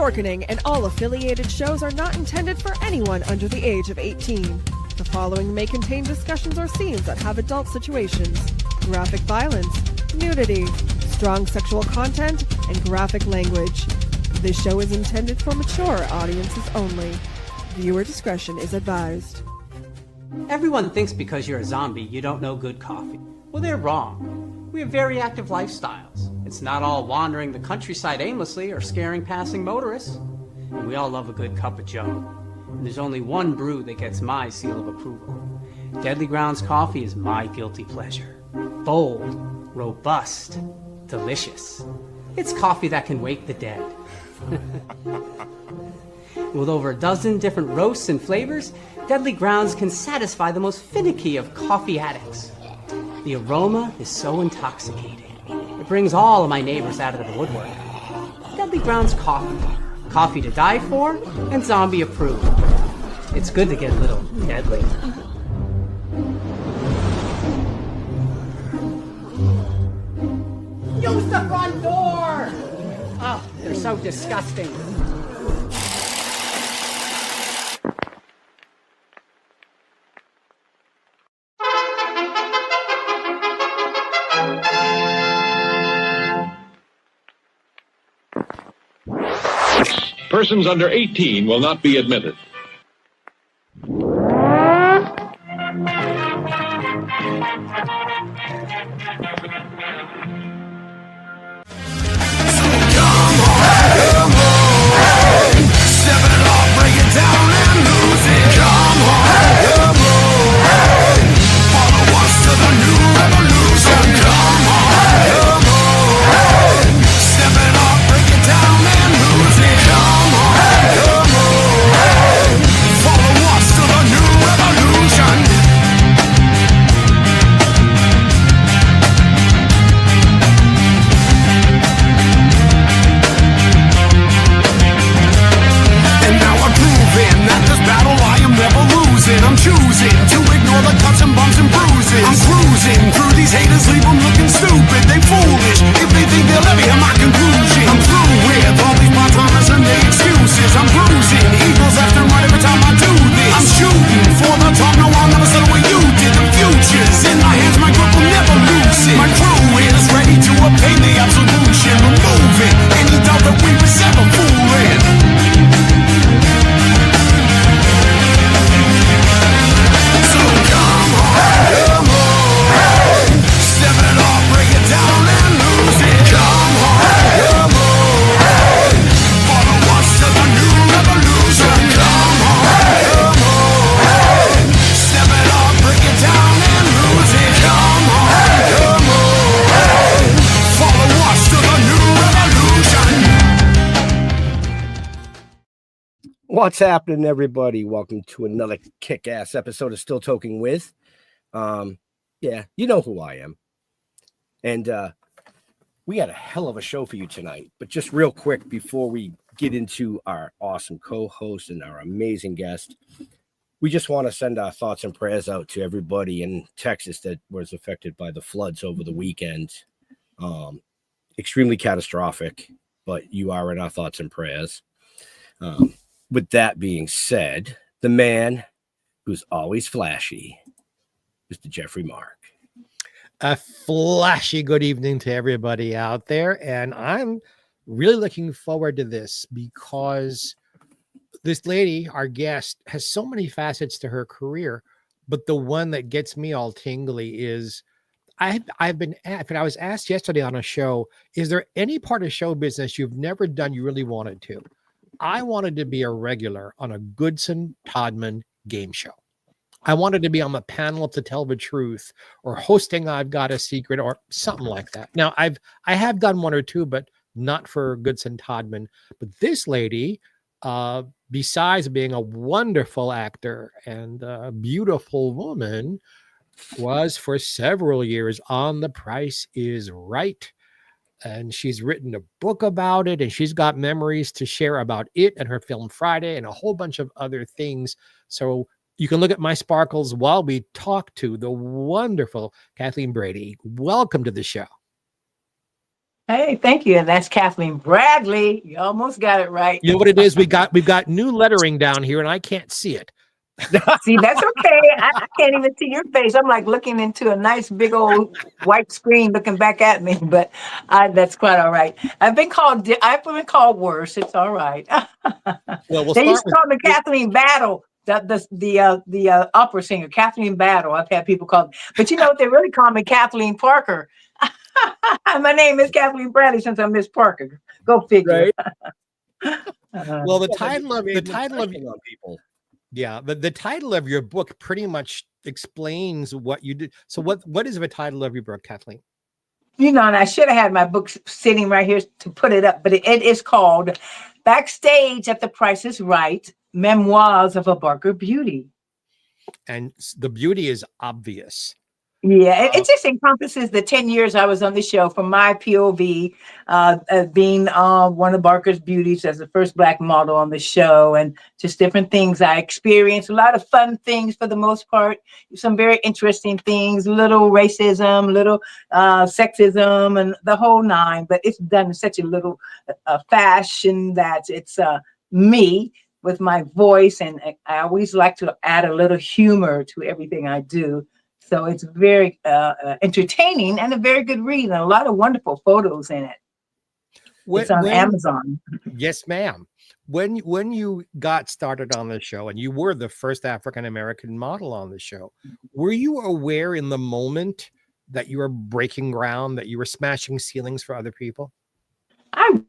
Dorkening and all affiliated shows are not intended for anyone under the age of 18. The following may contain discussions or scenes that have adult situations, graphic violence, nudity, strong sexual content, and graphic language. This show is intended for mature audiences only. Viewer discretion is advised. Everyone thinks because you're a zombie, you don't know good coffee. Well, they're wrong. We have very active lifestyles. It's not all wandering the countryside aimlessly or scaring passing motorists. And we all love a good cup of joe. And there's only one brew that gets my seal of approval. Deadly Grounds coffee is my guilty pleasure. Bold, robust, delicious. It's coffee that can wake the dead. With over a dozen different roasts and flavors, Deadly Grounds can satisfy the most finicky of coffee addicts. The aroma is so intoxicating. It brings all of my neighbors out of the woodwork. Deadly Grounds coffee. Coffee to die for and zombie approved. It's good to get a little deadly. Use the front door! Oh, they're so disgusting. Persons under 18 will not be admitted. What's happening, everybody? Welcome to another kick-ass episode of Still Toking with. Yeah, you know who I am. And we got a hell of a show for you tonight. But just real quick, before we get into our awesome co-host and our amazing guest, we just want to send our thoughts and prayers out to everybody in Texas that was affected by the floods over the weekend. Extremely catastrophic, but you are in our thoughts and prayers. With that being said, the man who's always flashy, Mr. Jeffrey Mark. A flashy good evening to everybody out there. And I'm really looking forward to this because this lady, our guest, has so many facets to her career. But the one that gets me all tingly is I was asked yesterday on a show, is there any part of show business you've never done you really wanted to? I wanted to be a regular on a Goodson Todman game show. I wanted to be on the panel To Tell the Truth or hosting I've Got a Secret or something like that. Now, I have done one or two, but not for Goodson Todman. But this lady, besides being a wonderful actor and a beautiful woman, was for several years on The Price is Right. And she's written a book about it, and she's got memories to share about it and her film Friday and a whole bunch of other things. So you can look at my sparkles while we talk to the wonderful Kathleen Bradley. Welcome to the show. Hey, thank you. And that's Kathleen Bradley. You almost got it right. You know what it is? We've got new lettering down here, and I can't see it. See, that's okay. I can't even see your face. I'm like looking into a nice big old white screen looking back at me, but that's quite all right. I've been called worse. It's all right. Well, we'll They used start to with call me Kathleen Battle, the opera singer, Kathleen Battle. I've had people call me, but you know what? They really call me Kathleen Parker. My name is Kathleen Bradley since I'm Miss Parker. Go figure. Right. well, the Yeah, but title of made the an title of impression on people. yeah, the title of your book pretty much explains what you did. So what is the title of your book, Kathleen? You know, and I should have had my book sitting right here to put it up, but it is called Backstage at the Price is Right, Memoirs of a Barker Beauty. And the beauty is obvious. Yeah, it just encompasses the 10 years I was on the show from my POV, being one of Barker's beauties as the first Black model on the show, and just different things I experienced. A lot of fun things for the most part, some very interesting things, little racism, little sexism, and the whole nine. But it's done in such a little fashion that it's me with my voice, and I always like to add a little humor to everything I do. So it's very entertaining and a very good read, and a lot of wonderful photos in it. It's on Amazon. Yes, ma'am. When you got started on the show, and you were the first African American model on the show, were you aware in the moment that you were breaking ground, that you were smashing ceilings for other people? I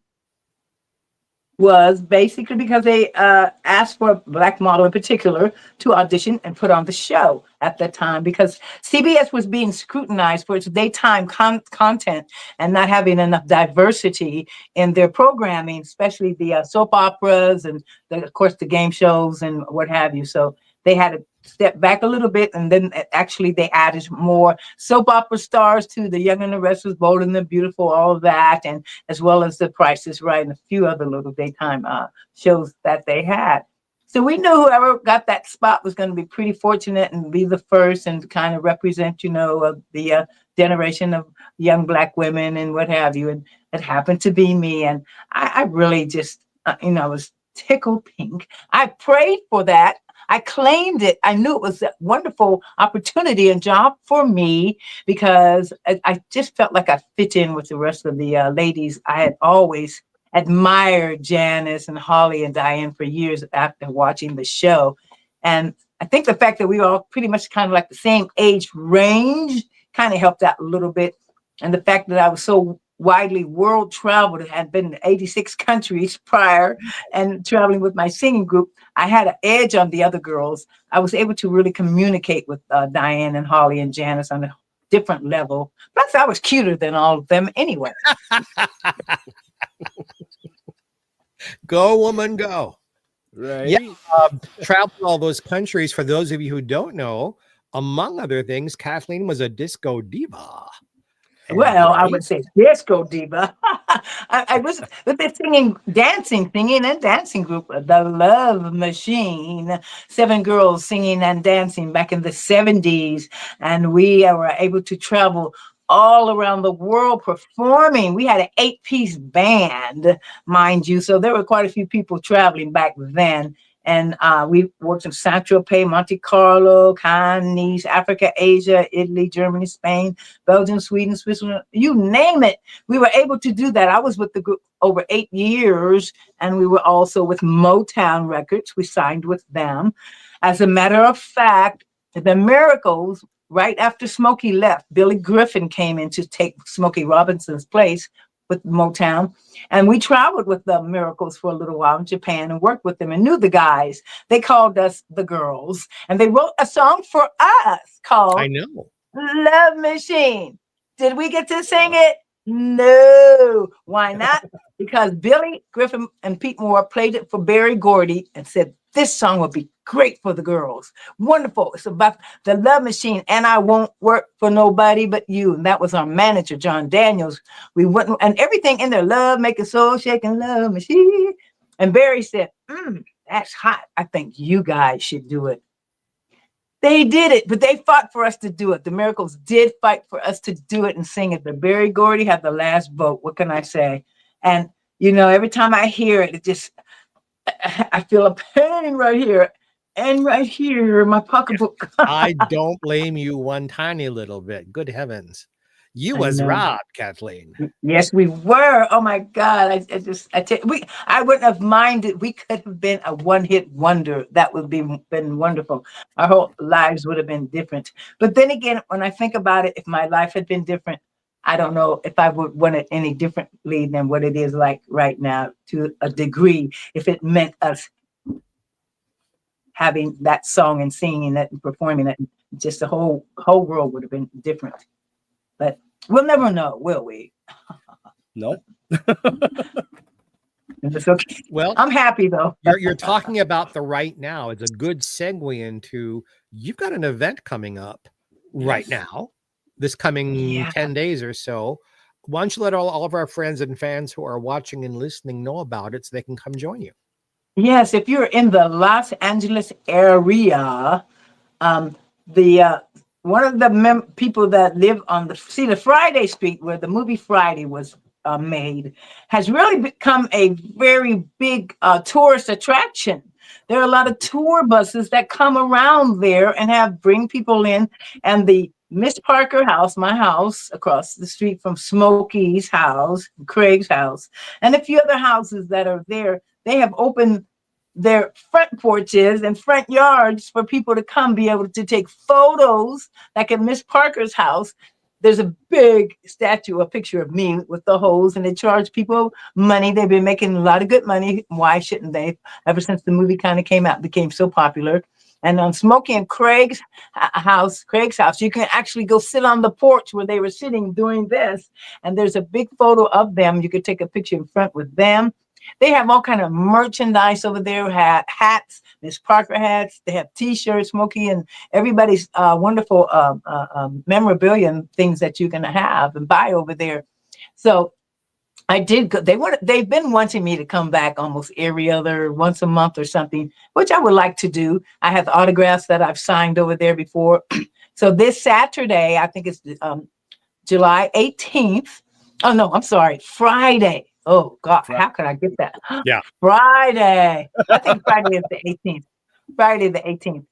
was basically because they asked for a Black model in particular to audition and put on the show at that time, because CBS was being scrutinized for its daytime content and not having enough diversity in their programming, especially the soap operas and of course the game shows and what have you. So they had to step back a little bit, and then actually they added more soap opera stars to The Young and the Restless, Bold and the Beautiful, all of that, and as well as The Price is Right and a few other little daytime shows that they had. So we knew whoever got that spot was going to be pretty fortunate and be the first and kind of represent, you know, the generation of young Black women and what have you. And it happened to be me. And I really just, was tickled pink. I prayed for that. I claimed it. I knew it was a wonderful opportunity and job for me, because I just felt like I fit in with the rest of the ladies. I had always admired Janice and Holly and Diane for years after watching the show. And I think the fact that we were all pretty much kind of like the same age range kind of helped out a little bit. And the fact that I was so widely world traveled, had been in 86 countries prior, and traveling with my singing group, I had an edge on the other girls. I was able to really communicate with Diane and Holly and Janice on a different level. Plus, I was cuter than all of them anyway. Go, woman, go. Right. Yeah. Travel all those countries. For those of you who don't know, among other things, Kathleen was a disco diva. Well, right? I would say disco diva. I was with the singing and dancing group, the Love Machine, 7 girls singing and dancing back in the 70s. And we were able to travel all around the world performing. We had an 8-piece band, mind you. So there were quite a few people traveling back then. And we worked in Saint-Tropez, Monte Carlo, Cannes, Nice, Africa, Asia, Italy, Germany, Spain, Belgium, Sweden, Switzerland, you name it. We were able to do that. I was with the group over 8 years, and we were also with Motown Records. We signed with them. As a matter of fact, the Miracles, right after Smokey left, Billy Griffin came in to take Smokey Robinson's place with Motown. And we traveled with the Miracles for a little while in Japan and worked with them and knew the guys. They called us the girls. And they wrote a song for us called I know. Love Machine. Did we get to sing it? No. Why not? Because Billy Griffin and Pete Moore played it for Berry Gordy and said, this song would be great for the girls. Wonderful. It's about the love machine, and I won't work for nobody but you. And that was our manager, John Daniels. We went, and everything in there, love, making soul shaking, love machine. And Barry said, that's hot. I think you guys should do it. They did it, but they fought for us to do it. The Miracles did fight for us to do it and sing it. But Barry Gordy had the last vote. What can I say? And, you know, every time I hear it, it just, I feel a pain right here and right here in my pocketbook. I don't blame you one tiny little bit. Good heavens. You I was know. robbed, Kathleen. Yes, we were. Oh my God. I wouldn't have minded. We could have been a one-hit wonder. That would be been wonderful. Our whole lives would have been different. But then again, when I think about it, if my life had been different, I don't know if I would want it any differently than what it is like right now, to a degree, if it meant us having that song and singing it and performing it. Just the whole world would have been different. But we'll never know, will we? Nope. It's okay. Well, I'm happy though. you're talking about the right now. It's a good segue into, you've got an event coming up right now, this coming 10 days or so. Why don't you let all of our friends and fans who are watching and listening know about it so they can come join you? Yes, if you're in the Los Angeles area, one of the people that live on the Friday Street where the movie Friday was made has really become a very big tourist attraction. There are a lot of tour buses that come around there and bring people in. And the Miss Parker house, my house across the street from Smokey's house, Craig's house, and a few other houses that are there, they have opened their front porches and front yards for people to come be able to take photos. Like at Miss Parker's house, there's a big statue, a picture of me with the hose, and they charge people money. They've been making a lot of good money. Why shouldn't they? Ever since the movie kind of came out, became so popular. And on Smokey and Craig's house, you can actually go sit on the porch where they were sitting doing this. And there's a big photo of them. You could take a picture in front with them. They have all kind of merchandise over there, hats, Miss Parker hats. They have T-shirts, Smokey, and everybody's wonderful memorabilia and things that you can have and buy over there. So I did go. They've been wanting me to come back almost once a month or something, which I would like to do. I have autographs that I've signed over there before. So this Saturday, I think it's July 18th. Oh no, I'm sorry, Friday. Oh God, how could I get that? Yeah. Friday. I think Friday is the 18th. Friday the 18th.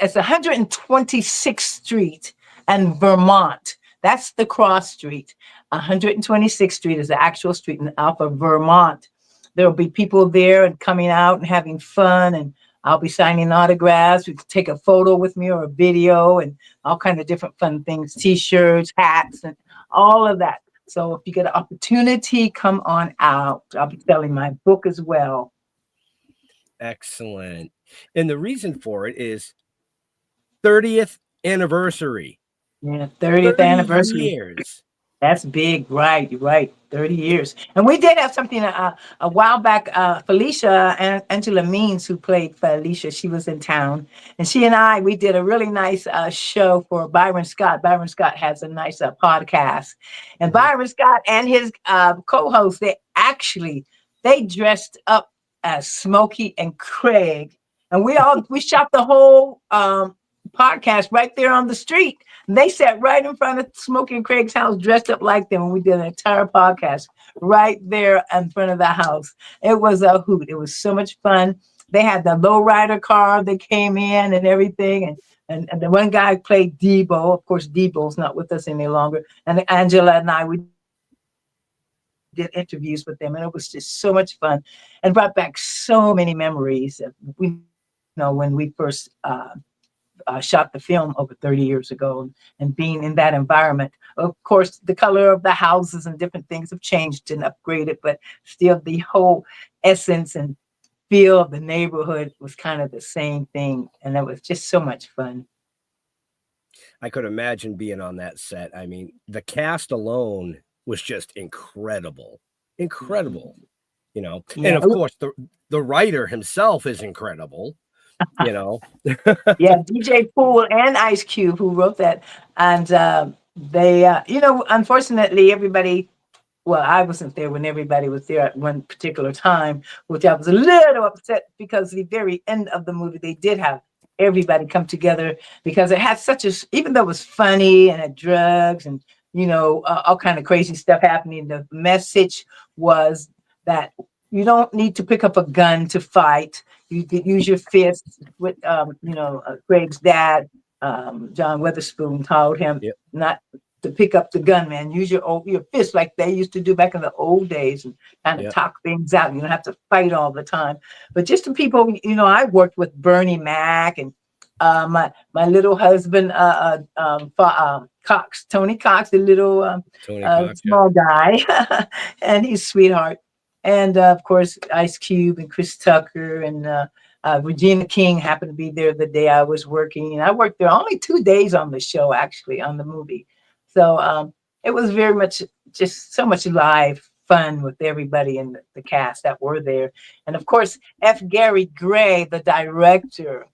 It's 126th Street and Vermont. That's the cross street. 126th Street is the actual street in Alpha, Vermont. There'll be people there and coming out and having fun, and I'll be signing autographs. You can take a photo with me or a video and all kinds of different fun things, T-shirts, hats, and all of that. So if you get an opportunity, come on out. I'll be selling my book as well. Excellent. And the reason for it is 30th anniversary. Yeah, 30th anniversary. Years. That's big, right? You're right. 30 years. And we did have something a while back. Felicia and Angela Means, who played Felicia, she was in town, and she and we did a really nice show for Byron Scott. Byron Scott has a nice podcast, and Byron Scott and his co-host, they dressed up as Smokey and Craig, and we shot the whole podcast right there on the street. They sat right in front of Smokey and Craig's house dressed up like them, and we did an entire podcast right there in front of the house. It was a hoot. It was so much fun. They had the lowrider car that came in and everything, and the one guy played Debo. Of course, Debo's not with us any longer. And Angela and we did interviews with them, and it was just so much fun and brought back so many memories of when we first shot the film over 30 years ago, and being in that environment. Of course, the color of the houses and different things have changed and upgraded, but still the whole essence and feel of the neighborhood was kind of the same thing. And it was just so much fun. I could imagine being on that set. I mean, the cast alone was just incredible. Incredible. Yeah. And of course, the writer himself is incredible. Yeah, DJ Poole and Ice Cube, who wrote that, and they unfortunately everybody, well, I wasn't there when everybody was there at one particular time, which I was a little upset, because the very end of the movie they did have everybody come together because it had such a, even though it was funny and had drugs and, all kind of crazy stuff happening, the message was that you don't need to pick up a gun to fight. You could use your fists. With, Greg's dad, John Witherspoon, told him Yep. not to pick up the gun, man. Use your fist like they used to do back in the old days and kind of Yep. talk things out. You don't have to fight all the time. But just the people, I worked with Bernie Mac and my little husband, Cox, Tony Cox, the little Tony Cox, small guy, and he's a sweetheart. And of course, Ice Cube and Chris Tucker and Regina King happened to be there the day I was working. And I worked there only 2 days on the show, actually, on the movie. So it was very much just so much live fun with everybody in the cast that were there. And of course, F. Gary Gray, the director,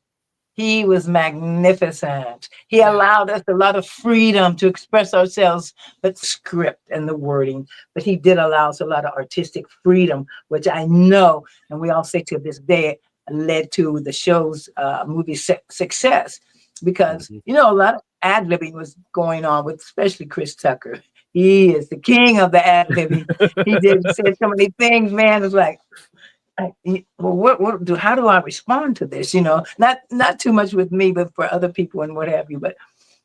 he was magnificent. He allowed us a lot of freedom to express ourselves, but script and the wording. But he did allow us a lot of artistic freedom, which I know, and we all say to this day, led to the show's movie success. Because, a lot of ad-libbing was going on with especially Chris Tucker. He is the king of the ad-libbing. He said so many things, man. It's like, well, how do I respond to this? Not too much with me, but for other people and what have you. But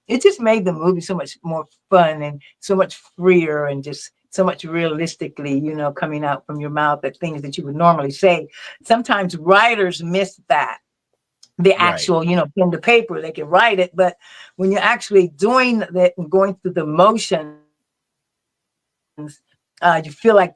it just made the movie so much more fun and so much freer and just so much realistically, coming out from your mouth at things that you would normally say. Sometimes writers miss that. The actual, pen to paper, they can write it. But when you're actually doing that and going through the motions, you feel like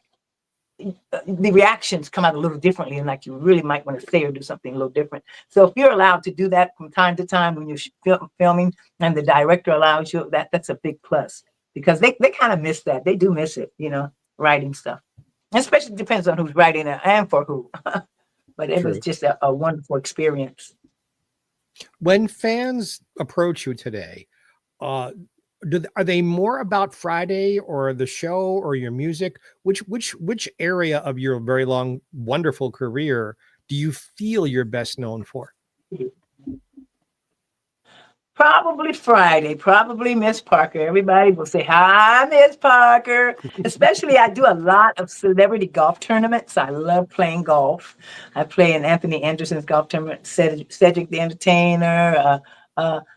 the reactions come out a little differently and like you really might want to say or do something a little different. So if you're allowed to do that from time to time when you're filming and the director allows you, that's a big plus because they kind of miss that. They do miss it, writing stuff. Especially depends on who's writing it and for who. But it was just a wonderful experience. When fans approach you today, are they more about Friday or the show or your music? Which area of your very long, wonderful career do you feel you're best known for? Probably Friday, probably Miss Parker. Everybody will say, hi, Miss Parker. Especially I do a lot of celebrity golf tournaments. I love playing golf. I play in Anthony Anderson's golf tournament, Cedric the Entertainer.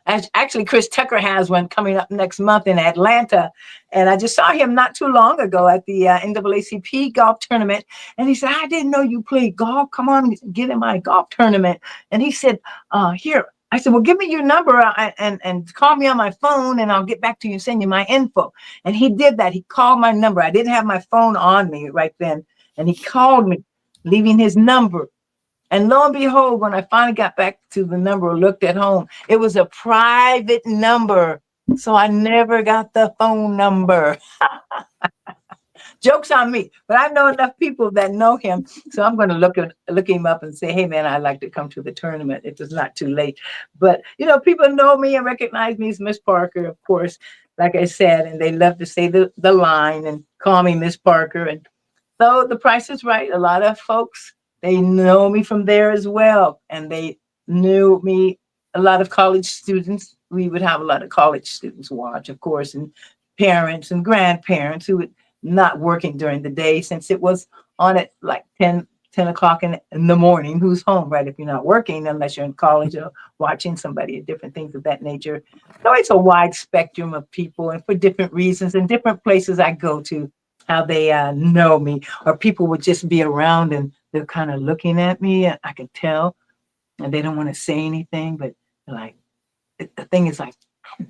Actually, Chris Tucker has one coming up next month in Atlanta. And I just saw him not too long ago at the NAACP golf tournament. And he said, I didn't know you played golf. Come on, get in my golf tournament. And he said, here. I said, well, give me your number and call me on my phone and I'll get back to you and send you my info. And he did that. He called my number. I didn't have my phone on me right then. And he called me, leaving his number. And lo and behold, when I finally got back to the number or looked at home, it was a private number. So I never got the phone number. Joke's on me, but I know enough people that know him. So I'm going to look him up and say, hey, man, I'd like to come to the tournament if it's not too late. But, people know me and recognize me as Miss Parker, of course, like I said, and they love to say the line and call me Miss Parker. And so The Price is Right. A lot of folks, they know me from there as well. And they knew me, a lot of college students. We would have a lot of college students watch, of course, and parents and grandparents who would not working during the day since it was on at like 10 o'clock in the morning. Who's home, right? If you're not working, unless you're in college or watching somebody and different things of that nature. So it's a wide spectrum of people and for different reasons and different places I go to, how they know me, or people would just be around and they're kind of looking at me. And I can tell and they don't want to say anything, but like, the thing is like, I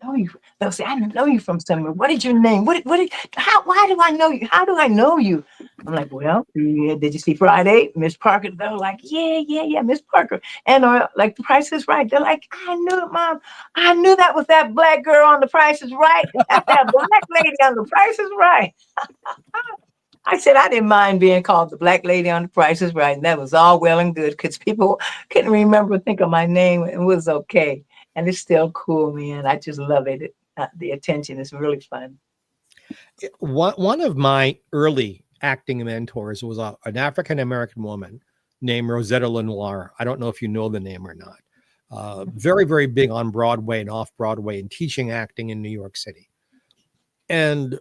know you. They'll say, I know you from somewhere. What is your name? Why do I know you? How do I know you? I'm like, well, did you see Friday, Miss Parker? They're like, yeah, Miss Parker. And or like The Price is Right. They're like, I knew it, Mom. I knew that was that black girl on The Price is Right. That's that black lady on The Price is Right. I said I didn't mind being called the black lady on The Price is Right. And that was all well and good because people couldn't remember, think of my name. It was okay. And it's still cool, man. I just love it. The attention is really fun. One of my early acting mentors was an African-American woman named Rosetta Lenoir. I don't know if you know the name or not. very, very big on Broadway and off Broadway and teaching acting in New York City. And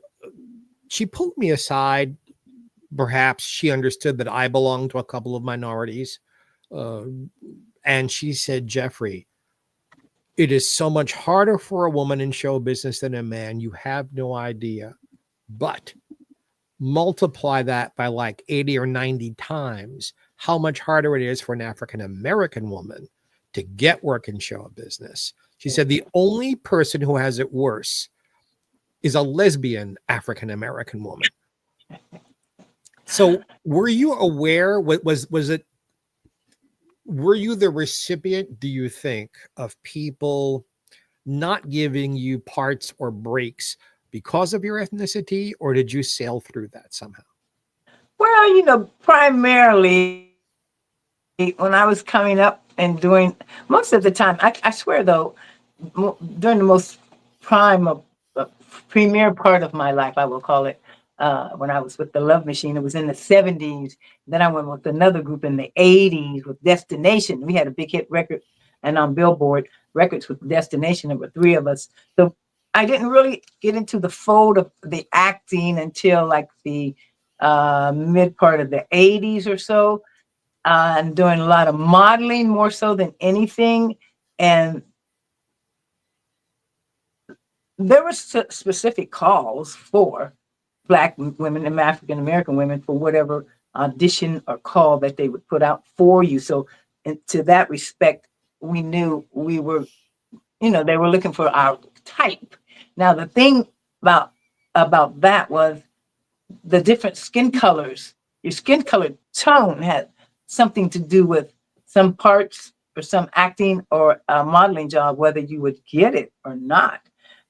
she pulled me aside. Perhaps she understood that I belonged to a couple of minorities. And she said, Jeffrey, it is so much harder for a woman in show business than a man. You have no idea. But multiply that by like 80 or 90 times how much harder it is for an African-American woman to get work in show business. She said the only person who has it worse is a lesbian African-American woman. So were you aware, were you the recipient, do you think, of people not giving you parts or breaks because of your ethnicity, or did you sail through that somehow? Well, primarily when I was coming up and doing, most of the time, I swear though, during the most premier part of my life, I will call it, when I was with the Love Machine, it was in the 70s. Then I went with another group in the 80s with Destination. We had a big hit record and on Billboard Records with Destination. There were 3 of us. So I didn't really get into the fold of the acting until like the mid part of the 80s or so. I'm doing a lot of modeling more so than anything. And there were specific calls for Black women and African American women for whatever audition or call that they would put out for you. So, to that respect, we knew we were, they were looking for our type. Now, the thing about that was the different skin colors. Your skin color tone had something to do with some parts or some acting or a modeling job, whether you would get it or not.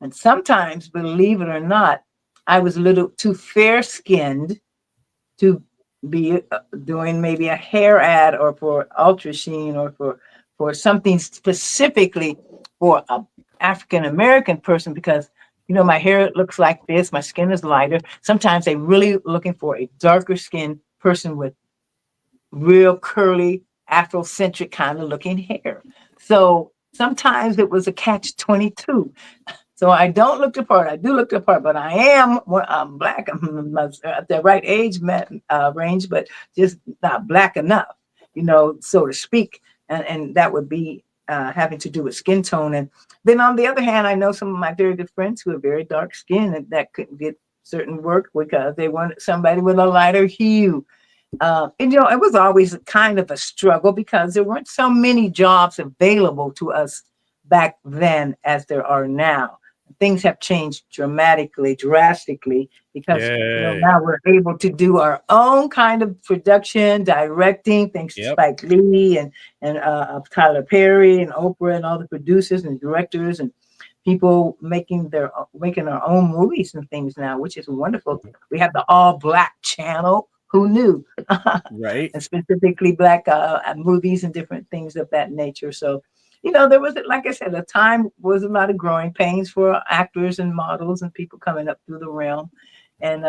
And sometimes, believe it or not, I was a little too fair-skinned to be doing maybe a hair ad or for Ultra Sheen or for something specifically for an African-American person, because, my hair looks like this, my skin is lighter. Sometimes they really looking for a darker skinned person with real curly, Afrocentric kind of looking hair. So sometimes it was a catch-22. So I don't look the part. I do look the part, but I am Black. I'm at the right age range, but just not Black enough, so to speak. And that would be having to do with skin tone. And then on the other hand, I know some of my very good friends who are very dark skinned and that couldn't get certain work because they wanted somebody with a lighter hue. It was always kind of a struggle because there weren't so many jobs available to us back then as there are now. Things have changed drastically, because now we're able to do our own kind of production, directing, thanks to Spike Lee and Tyler Perry and Oprah and all the producers and directors and people making our own movies and things now, which is wonderful. We have the all Black channel. Who knew? Right. And specifically Black movies and different things of that nature. So, there was, like I said, a time was a lot of growing pains for actors and models and people coming up through the realm. And,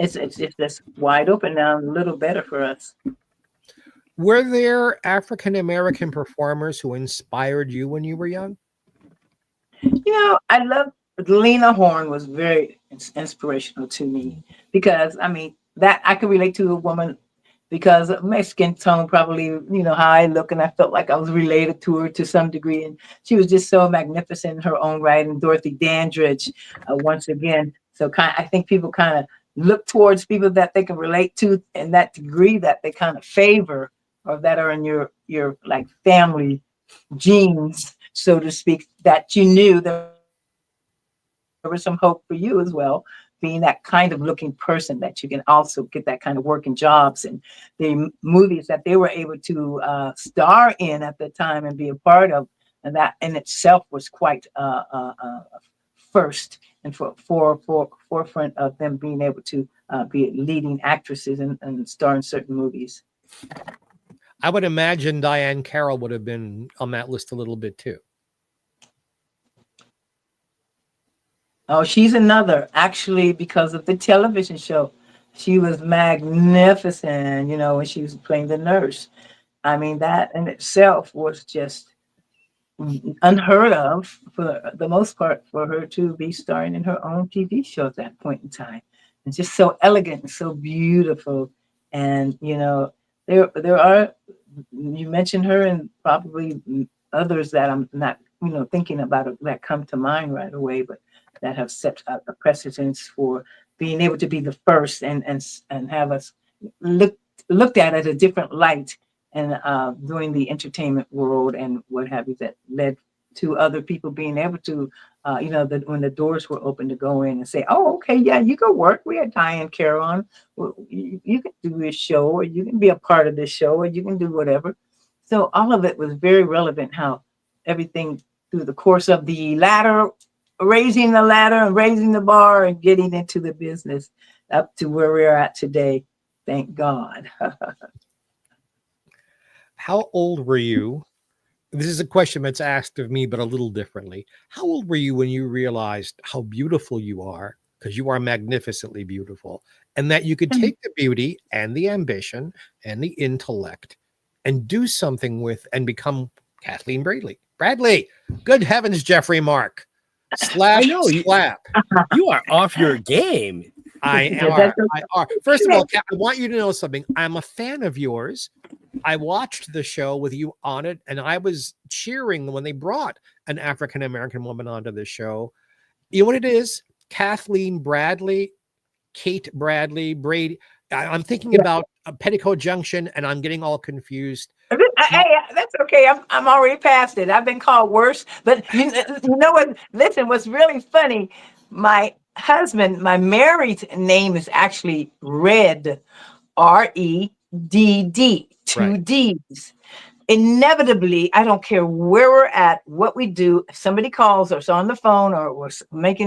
it's just wide open now, a little better for us. Were there African-American performers who inspired you when you were young? I love Lena Horne was very inspirational to me because, that I could relate to a woman because of my skin tone, probably, how I look, and I felt like I was related to her to some degree. And she was just so magnificent in her own right. And Dorothy Dandridge, once again. So I think people kind of look towards people that they can relate to in that degree that they kind of favor or that are in your like family genes, so to speak, that you knew there was some hope for you as well, being that kind of looking person that you can also get that kind of work and jobs. And the movies that they were able to star in at the time and be a part of, and that in itself was quite first and forefront of them being able to be leading actresses and star in certain movies. I would imagine Diane Carroll would have been on that list a little bit too. Oh, she's another, actually, because of the television show. She was magnificent, when she was playing the nurse. I mean, that in itself was just unheard of for the most part for her to be starring in her own TV show at that point in time. And just so elegant and so beautiful. And there are, you mentioned her and probably others that I'm not thinking about that come to mind right away, but that have set a precedence for being able to be the first and have us looked at a different light and doing the entertainment world and what have you, that led to other people being able to, when the doors were open to go in and say, oh, okay, yeah, you go work. We had Diane Carroll on. Well, you can do this show, or you can be a part of this show, or you can do whatever. So all of it was very relevant, how everything through the course of the ladder, raising the ladder and raising the bar and getting into the business up to where we're at today. Thank God. How old were you? This is a question that's asked of me, but a little differently. How old were you when you realized how beautiful you are? Because you are magnificently beautiful, and that you could take the beauty and the ambition and the intellect and do something with and become Kathleen Bradley. Bradley, good heavens, Jeffrey Mark. I know Slap. you are off your game. I are. First of all, I want you to know something. I'm a fan of yours. I watched the show with you on it, and I was cheering when they brought an African-American woman onto the show. You know what it is? Kathleen Bradley, Kate Bradley, Brady. I'm thinking about a Petticoat Junction, and I'm getting all confused. Hey, that's okay. I'm already past it. I've been called worse. But you know what? Listen, what's really funny, my husband, my married name is actually Red, Redd, two D's. Inevitably, I don't care where we're at, what we do, if somebody calls us on the phone or we're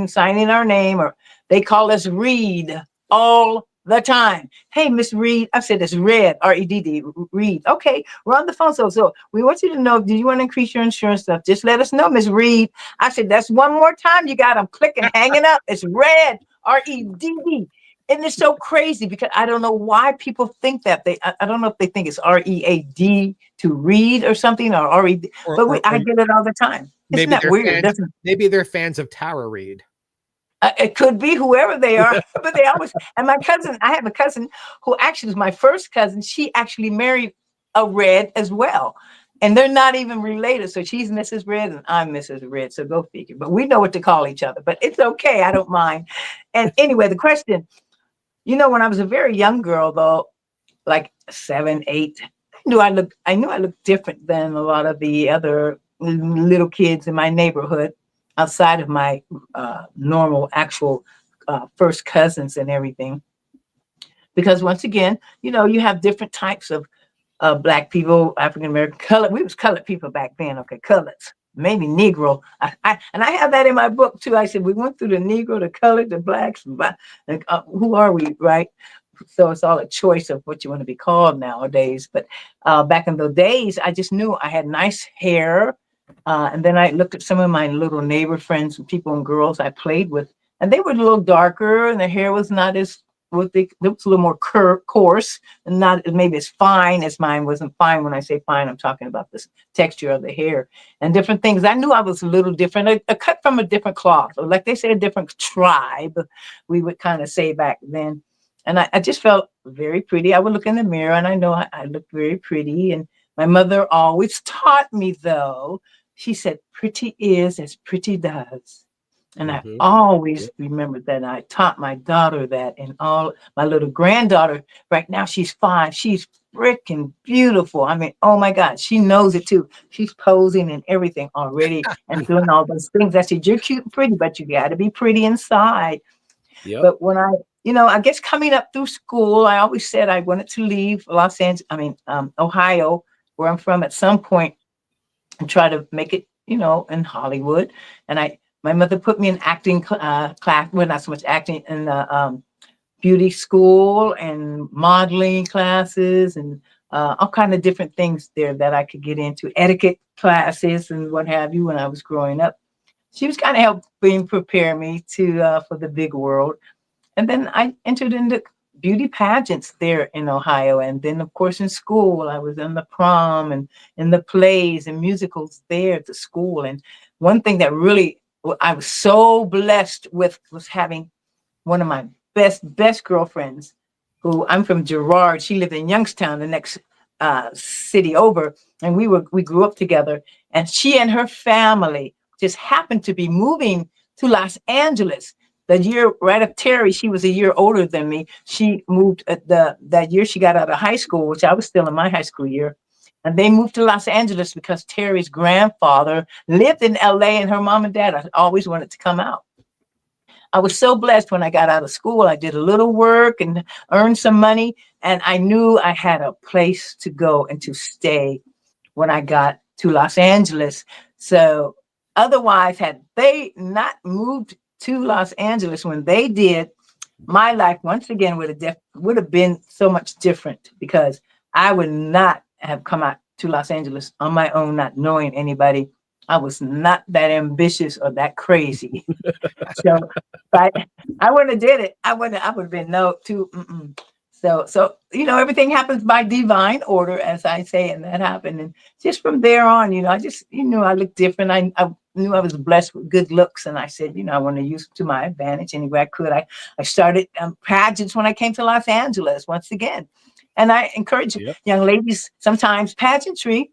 signing our name, or they call us Reed all the time. Hey, Miss Reed. I said it's Red, Redd, Reed. Okay, we're on the phone. So we want you to know, do you want to increase your insurance stuff? Just let us know, Miss Reed. I said, that's one more time you got them clicking, hanging up. It's Red, Redd. And it's so crazy because I don't know why people think that. I don't know if they think it's Read to read or something, or Red, but I get it all the time. Isn't that weird? Maybe they're fans of Tara Reid. It could be whoever they are, but they always, and my cousin, I have a cousin who actually was my first cousin. She actually married a Red as well. And they're not even related. So she's Mrs. Red and I'm Mrs. Red. So go figure. But we know what to call each other, but it's okay. I don't mind. And anyway, the question, when I was a very young girl, though, like 7, 8, I knew I looked different than a lot of the other little kids in my neighborhood, outside of my normal, actual first cousins and everything. Because once again, you have different types of Black people, African American, colored. We was colored people back then. Okay, coloreds, maybe Negro. I have that in my book too. I said we went through the Negro, the colored, the Blacks. Who are we, right? So it's all a choice of what you want to be called nowadays. But back in those days, I just knew I had nice hair. And then I looked at some of my little neighbor friends and people and girls I played with, and they were a little darker, and their hair was not as it was a little more coarse, and not maybe as fine as mine. Wasn't fine. When I say fine, I'm talking about the texture of the hair and different things. I knew I was a little different, a cut from a different cloth, or like they say, a different tribe, we would kind of say back then. And I just felt very pretty. I would look in the mirror and I know I looked very pretty. And my mother always taught me, though, she said, pretty is as pretty does. And I always remembered that. And I taught my daughter that, and all my little granddaughter, right now, she's 5. She's freaking beautiful. I mean, oh my God, she knows it too. She's posing and everything already and doing all those things. I said, you're cute and pretty, but you got to be pretty inside. Yep. But when I guess coming up through school, I always said I wanted to leave Ohio, where I'm from, at some point and try to make it, in Hollywood. And my mother put me in acting class, well, not so much acting, in the beauty school and modeling classes and all kind of different things there that I could get into, etiquette classes and what have you when I was growing up. She was kind of helping prepare me for the big world. And then I entered into beauty pageants there in Ohio. And then, of course, in school, I was in the prom and in the plays and musicals there at the school. And one thing that really I was so blessed with was having one of my best girlfriends, who I'm from Girard. She lived in Youngstown, the next city over, and we grew up together. And she and her family just happened to be moving to Los Angeles the year right up Terry. She was a year older than me. She moved at that year she got out of high school, which I was still in my high school year. And they moved to Los Angeles because Terry's grandfather lived in LA, and her mom and dad always wanted to come out. I was so blessed when I got out of school. I did a little work and earned some money, and I knew I had a place to go and to stay when I got to Los Angeles. So otherwise, had they not moved to Los Angeles when they did, my life once again would have been so much different, because I would not have come out to Los Angeles on my own, not knowing anybody. I was not that ambitious or that crazy. So I wouldn't have did it. I would have been no too. So everything happens by divine order, as I say, and that happened. And just from there on, I just I looked different. I knew I was blessed with good looks, and I said, I want to use it to my advantage any way I could. I started pageants when I came to Los Angeles once again, and I encourage young ladies. Sometimes pageantry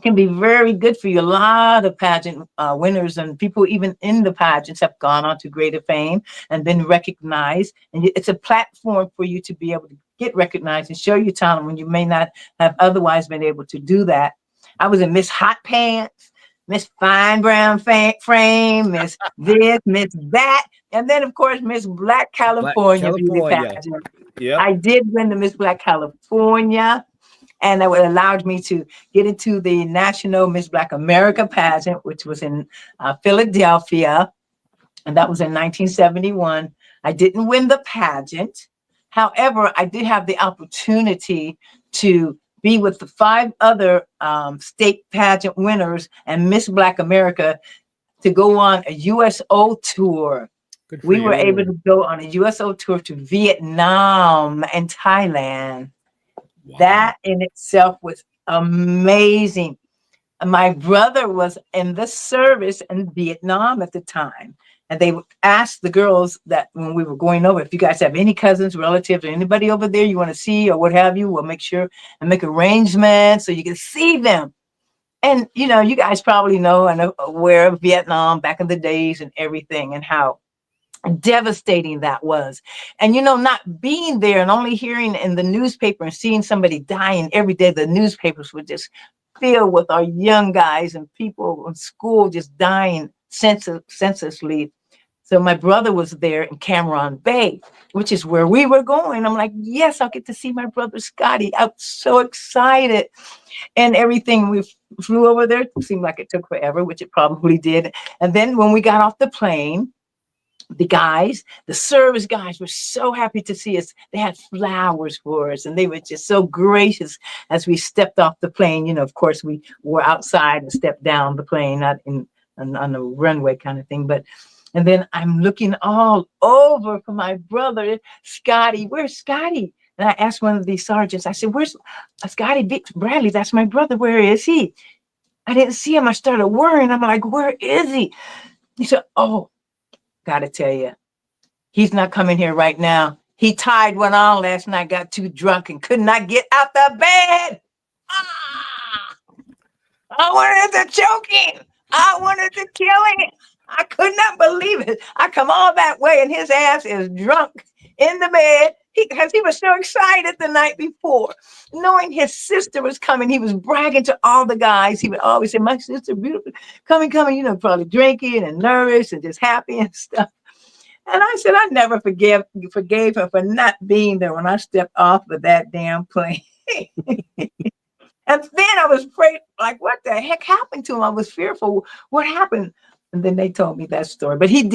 can be very good for you. A lot of pageant winners and people even in the pageants have gone on to greater fame and been recognized. And it's a platform for you to be able to get recognized and show your talent when you may not have otherwise been able to do that. I was in Miss Hot Pants, Miss Fine Brown Frame, Miss this, Miss that. And then, of course, Miss Black California beauty pageant. Yep. I did win the Miss Black California. And that allowed me to get into the National Miss Black America pageant, which was in Philadelphia. And that was in 1971. I didn't win the pageant. However, I did have the opportunity to be with the 5 other state pageant winners and Miss Black America to go on a USO tour. We were able to go on a USO tour to Vietnam and Thailand. Wow. That in itself was amazing. My brother was in the service in Vietnam at the time. And they asked the girls that when we were going over, if you guys have any cousins, relatives, or anybody over there you want to see or what have you, we'll make sure and make arrangements so you can see them. And, you guys probably know and are aware of Vietnam back in the days and everything and how devastating that was. And not being there and only hearing in the newspaper and seeing somebody dying every day, the newspapers would just fill with our young guys and people in school just dying senselessly. So my brother was there in Cameron Bay, which is where we were going. I'm like, yes, I'll get to see my brother Scotty. I'm so excited and everything. We flew over there. It seemed like it took forever, which it probably did. And then when we got off the plane, the service guys were so happy to see us. They had flowers for us, and they were just so gracious as we stepped off the plane. Of course, we were outside and stepped down the plane, not on the runway kind of thing. And then I'm looking all over for my brother, Scotty. Where's Scotty? And I asked one of these sergeants, I said, where's Scotty Bradley? That's my brother. Where is he? I didn't see him. I started worrying. I'm like, where is he? He said, oh, gotta tell you, he's not coming here right now. He tied one on last night, got too drunk and could not get out the bed. I wanted to choke him. I wanted to kill him. I could not believe it. I come all that way and his ass is drunk in the bed because he was so excited the night before. Knowing his sister was coming, he was bragging to all the guys. He would always say, my sister, beautiful, coming, probably drinking and nervous and just happy and stuff. And I said, I never forgave him for not being there when I stepped off of that damn plane. And then I was afraid, like, what the heck happened to him? I was fearful. What happened? And then they told me that story. But he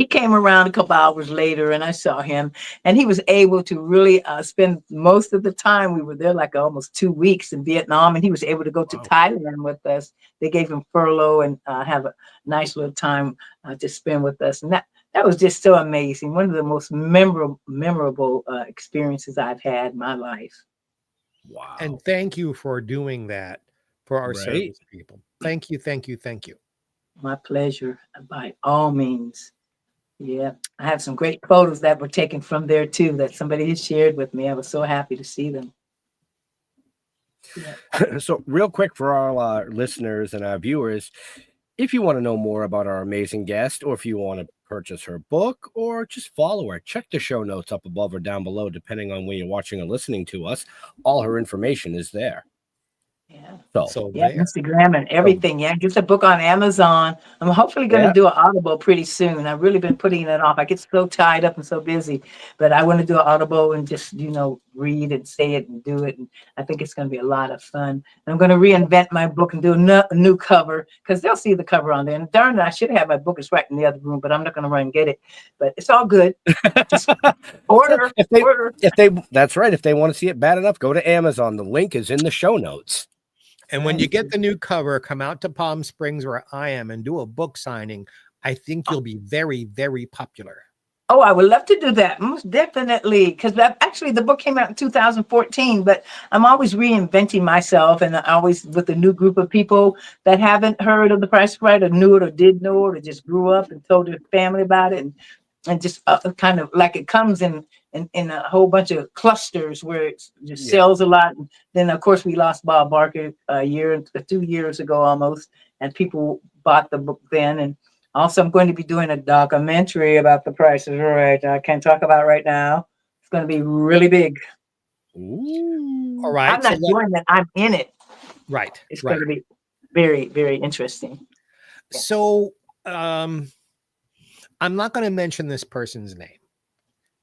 came around a couple hours later and I saw him, and he was able to really spend most of the time. We were there like almost 2 weeks in Vietnam, and he was able to go to Thailand with us. They gave him furlough and have a nice little time to spend with us. And that was just so amazing. One of the most memorable experiences I've had in my life. Wow. And thank you for doing that for our Right. service people. Thank you, thank you, thank you. My pleasure, by all means. Yeah, I have some great photos that were taken from there too that somebody has shared with me. I was so happy to see them. Yeah. So, real quick for all our listeners and our viewers, if you want to know more about our amazing guest, or if you want to purchase her book, or just follow her, check the show notes up above or down below, depending on where you're watching or listening to us. All her information is there. Yeah. So Yeah, there. Instagram and everything. Yeah, get the book on Amazon. I'm hopefully going to Yeah. do an Audible pretty soon. I've really been putting it off. I get so tied up and so busy, but I want to do an Audible and just, read and say it and do it. And I think it's going to be a lot of fun. And I'm going to reinvent my book and do a new cover, because they'll see the cover on there. And darn it, I should have my book. It's right in the other room, but I'm not going to run and get it. But it's all good. Just order. If they, that's right. If they want to see it bad enough, go to Amazon. The link is in the show notes. And when you get the new cover, come out to Palm Springs where I am and do a book signing. I think you'll be very, very popular. Oh, I would love to do that. Most definitely. Because actually the book came out in 2014, but I'm always reinventing myself, and always with a new group of people that haven't heard of The Price is Right, or knew it, or did know it, or just grew up and told their family about it. And just kind of like it comes in a whole bunch of clusters where it just sells a lot. And then, of course, we lost Bob Barker 2 years ago almost, and people bought the book then. And also, I'm going to be doing a documentary about The Price is Right. I can't talk about it right now. It's going to be really big. Ooh. All right. I'm not doing that. I'm in it. Right. It's going to be very, very interesting. Yeah. So, I'm not going to mention this person's name.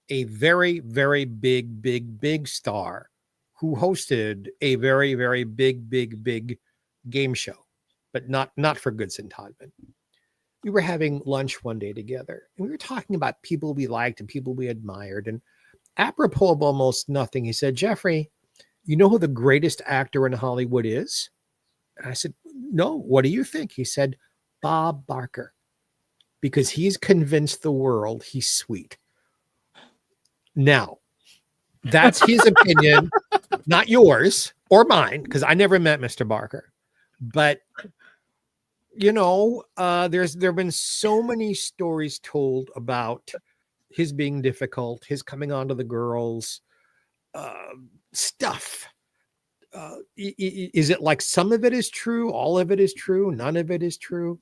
A very, very big star who hosted a very, very big game show, but not for Goods and Todman. We were having lunch one day together, and we were talking about people we liked and people we admired. And apropos of almost nothing, he said, "Jeffrey, you know who the greatest actor in Hollywood is?" And I said, "No, what do you think?" He said, "Bob Barker. Because he's convinced the world he's sweet." Now, that's his opinion, not yours or mine, because I never met Mr. Barker. But, there have been so many stories told about his being difficult, his coming on to the girls, stuff. Is it like some of it is true, all of it is true, none of it is true?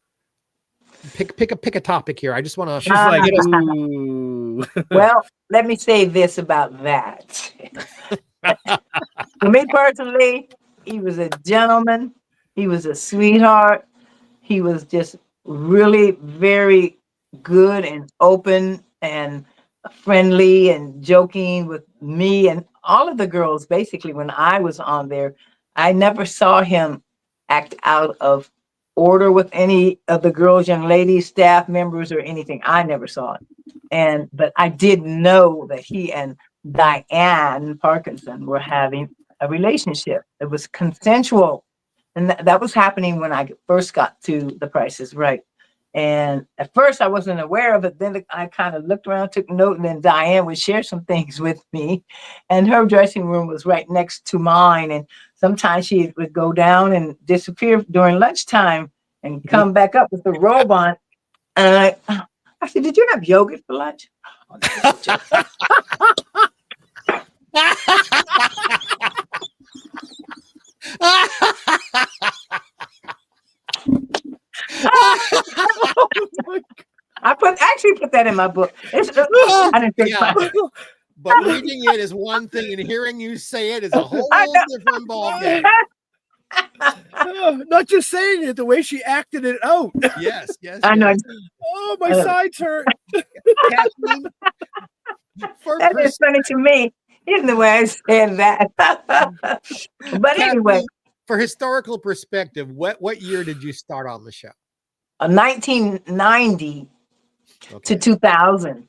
Pick a topic here. I just want to. She's like, ooh. Well, let me say this about that. For me personally, he was a gentleman. He was a sweetheart. He was just really very good and open and friendly and joking with me and all of the girls. Basically, when I was on there, I never saw him act out of order with any of the girls, young ladies, staff members, or anything. I never saw it. But I did know that he and Diane Parkinson were having a relationship. It was consensual. And that was happening when I first got to The Price is Right. And at first I wasn't aware of it. Then I kind of looked around, took note, and then Diane would share some things with me. And her dressing room was right next to mine. And sometimes she would go down and disappear during lunchtime and come back up with the robe on. And I said, "Did you have yogurt for lunch?" Oh, that's a joke. I actually put that in my book. I didn't think but reading it is one thing, and hearing you say it is a whole different ballgame. Not just saying it, the way she acted it out. Yes. I know. Oh, my sides hurt. Kathleen, that is funny to me, in the way I said that. But Kathleen, anyway, for historical perspective, what year did you start on the show? 1990 to 2000.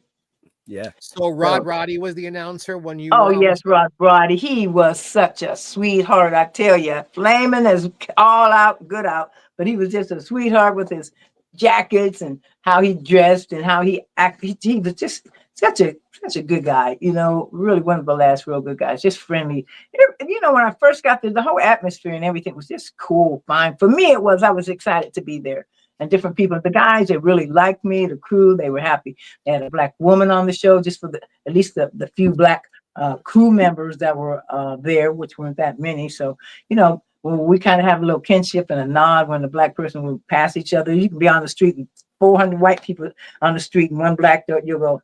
Yeah. So Roddy was the announcer when you. Oh yes, Roddy. He was such a sweetheart. I tell you, flaming as all out, good out. But he was just a sweetheart with his jackets and how he dressed and how he acted. He was just such a good guy, you know, really one of the last real good guys, just friendly. You know, when I first got there, the whole atmosphere and everything was just cool, fine. For me, it was, I was excited to be there. And different people, the guys, they really liked me, the crew, they were happy. They had a black woman on the show, just for at least the few black crew members that were there, which weren't that many. So, you know, we kind of have a little kinship and a nod when the black person would pass each other. You can be on the street and 400 white people on the street and one black, you'll go,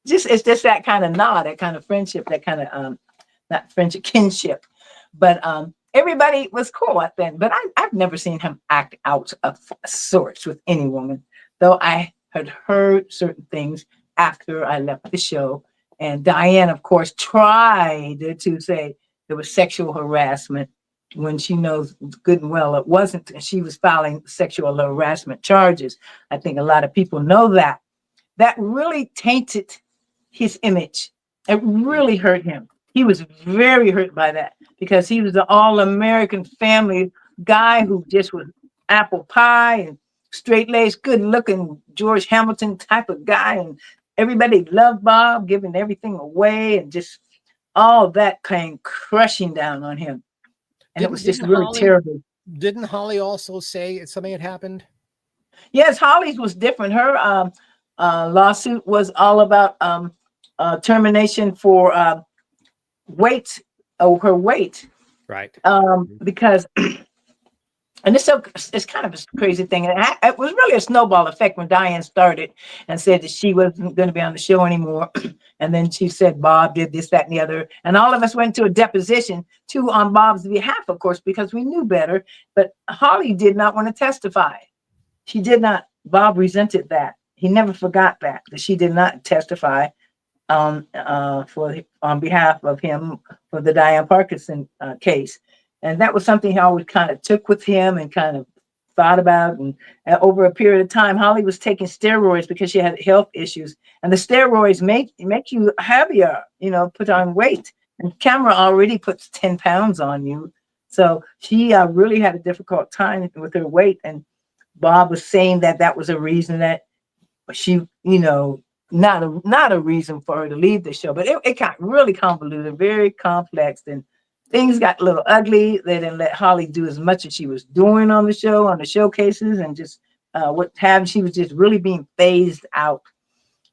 it's just that kind of nod, that kind of friendship, that kind of not friendship, kinship. But everybody was cool at then. But I've never seen him act out of sorts with any woman, though I had heard certain things after I left the show. And Diane, of course, tried to say there was sexual harassment when she knows good and well it wasn't. She was filing sexual harassment charges. I think a lot of people know that. That really tainted his image. It really hurt him. He was very hurt by that because he was an all-American family guy who just was apple pie and straight-laced, good-looking George Hamilton type of guy. And everybody loved Bob, giving everything away, and just all that came crushing down on him. And it was just really terrible. Didn't Holly also say something had happened? Yes, Holly's was different. Her lawsuit was all about termination for her weight. Right. Because, and it's kind of a crazy thing. It was really a snowball effect when Diane started and said that she wasn't going to be on the show anymore. And then she said Bob did this, that, and the other. And all of us went to a deposition, too, on Bob's behalf, of course, because we knew better. But Holly did not want to testify. She did not. Bob resented that. He never forgot that she did not testify on behalf of him for the Diane Parkinson case. And that was something he always kind of took with him and kind of thought about. And over a period of time, Holly was taking steroids because she had health issues. And the steroids make you heavier, you know, put on weight. And camera already puts 10 pounds on you. So she really had a difficult time with her weight. And Bob was saying that was a reason that she, you know, not a reason for her to leave the show, but it got really convoluted, very complex, and things got a little ugly. They didn't let Holly do as much as she was doing on the show, on the showcases, and just she was just really being phased out.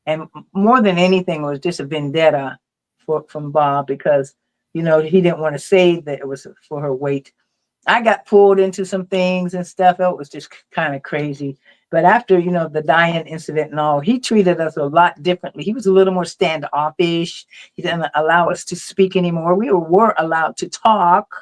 And more than anything, it was just a vendetta from Bob because, you know, he didn't want to say that it was for her weight. I got pulled into some things and stuff. It was just kind of crazy. But after, you know, the Diane incident and all, he treated us a lot differently. He was a little more standoffish. He didn't allow us to speak anymore. We were allowed to talk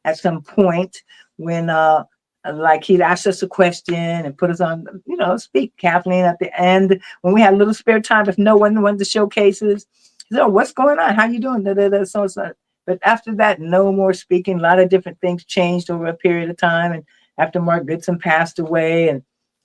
at some point when, like, he'd ask us a question and put us on, you know, speak. Kathleen at the end, when we had a little spare time, if no one wanted to showcases, he said, "Oh, what's going on? How you doing?" So. But after that, no more speaking. A lot of different things changed over a period of time. And after Mark Goodson passed away, and,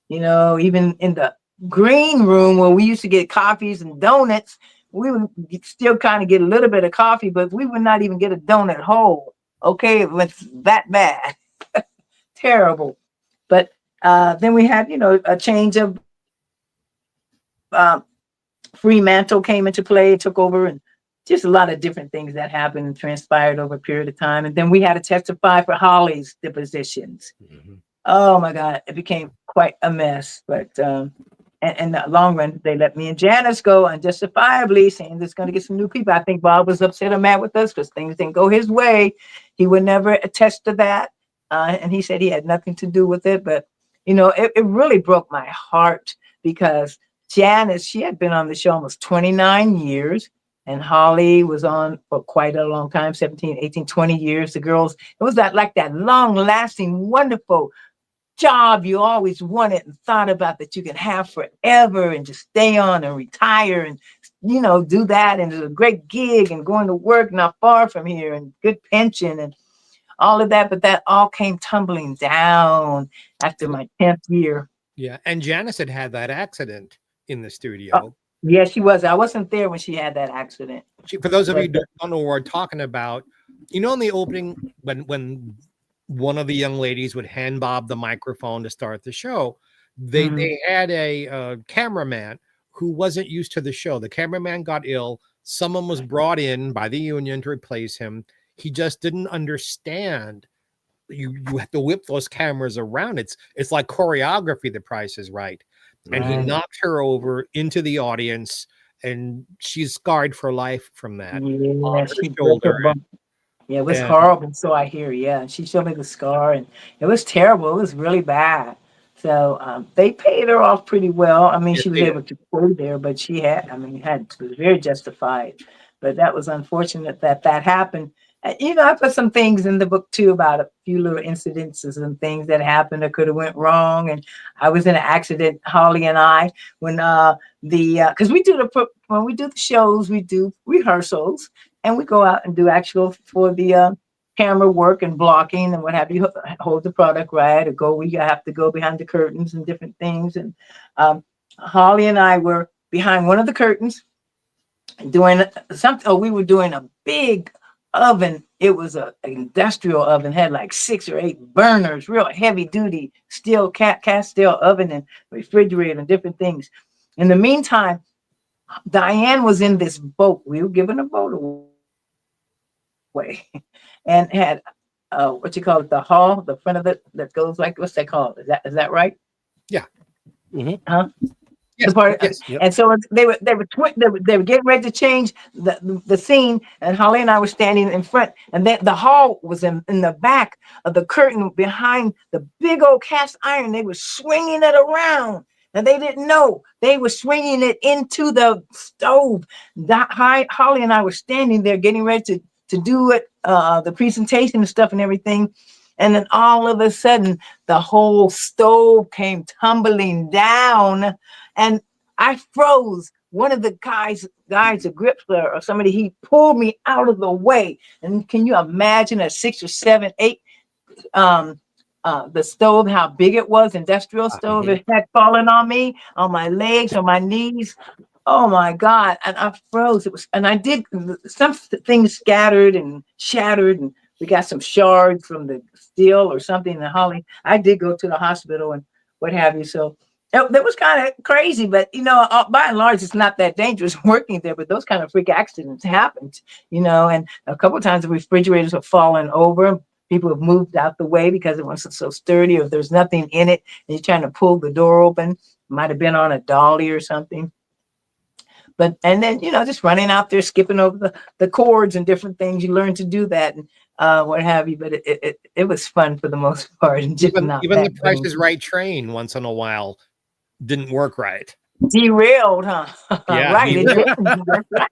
you know, even in the green room where we used to get coffees and donuts, we would still kind of get a little bit of coffee, but we would not even get a donut whole. Okay, it was that bad. Terrible. But then we had, you know, a change of Fremantle came into play, took over, and just a lot of different things that happened and transpired over a period of time. And then we had to testify for Holly's depositions. Mm-hmm. Oh my God, it became quite a mess. But in the long run, they let me and Janice go unjustifiably, saying there's going to get some new people. I think Bob was upset or mad with us because things didn't go his way. He would never attest to that. And he said he had nothing to do with it. But, you know, it really broke my heart because Janice, she had been on the show almost 29 years. And Holly was on for quite a long time, 17, 18, 20 years. The girls, it was that long lasting, wonderful job you always wanted and thought about that you can have forever and just stay on and retire and, you know, do that. And it's a great gig and going to work not far from here and good pension and all of that. But that all came tumbling down after my 10th year. Yeah. And Janice had that accident in the studio. Oh. Yeah, she was. I wasn't there when she had that accident. For those of you who don't know what we're talking about, you know, in the opening, when one of the young ladies would hand Bob the microphone to start the show. They had a cameraman who wasn't used to the show. The cameraman got ill. Someone was brought in by the union to replace him. He just didn't understand. You have to whip those cameras around. It's like choreography. The Price is Right. And he knocked her over into the audience, and she's scarred for life from that on her she broke shoulder. her bone. Yeah, it was And horrible. So I hear. Yeah, she showed me the scar, and it was terrible. It was really bad. So they paid her off pretty well. I mean, yes, she was they did. able to stay there, but she had. I mean, it was very justified. But that was unfortunate that that happened. You know, I put some things in the book too about a few little incidences and things that happened that could have went wrong. And I was in an accident, Holly and I, when because when we do the shows, we do rehearsals and we go out and do actual for the camera work and blocking and what have you, hold the product right or go. We have to go behind the curtains and different things. And Holly and I were behind one of the curtains doing something. Oh, we were doing a big oven. It was an industrial oven, had like 6 or 8 burners, real heavy duty steel cast steel oven and refrigerator and different things. In the meantime, Diane was in this boat. We were giving a boat away and had what you call it, the hall, the front of it that goes like, what's that called? Is that right? Yeah. Huh? Yes, The part, yes, yep. and so they were getting ready to change the scene, and Holly and I were standing in front, and then the hall was in the back of the curtain behind the big old cast iron. They were swinging it around, and they didn't know they were swinging it into the stove. Holly and I were standing there getting ready to do it, the presentation and stuff and everything. And then all of a sudden, the whole stove came tumbling down, and I froze. One of the guys, a gripper or somebody, he pulled me out of the way. And can you imagine a 6 or 7, 8, the stove, how big it was, industrial stove, it had fallen on me, on my legs, on my knees. Oh my God. And I froze. And I did, some things scattered and shattered, and we got some shards from the steel or something. And Holly, I did go to the hospital and what have you. So that was kind of crazy, but by and large, it's not that dangerous working there, but those kind of freak accidents happened, and a couple of times the refrigerators have fallen over. People have moved out the way because it wasn't so sturdy, or if there's nothing in it and you're trying to pull the door open, might have been on a dolly or something. And then, just running out there, skipping over the cords and different things. You learn to do that and what have you. But it was fun for the most part. And just even the Price is Right train once in a while didn't work right. Derailed, huh? Yeah, Right. That's right.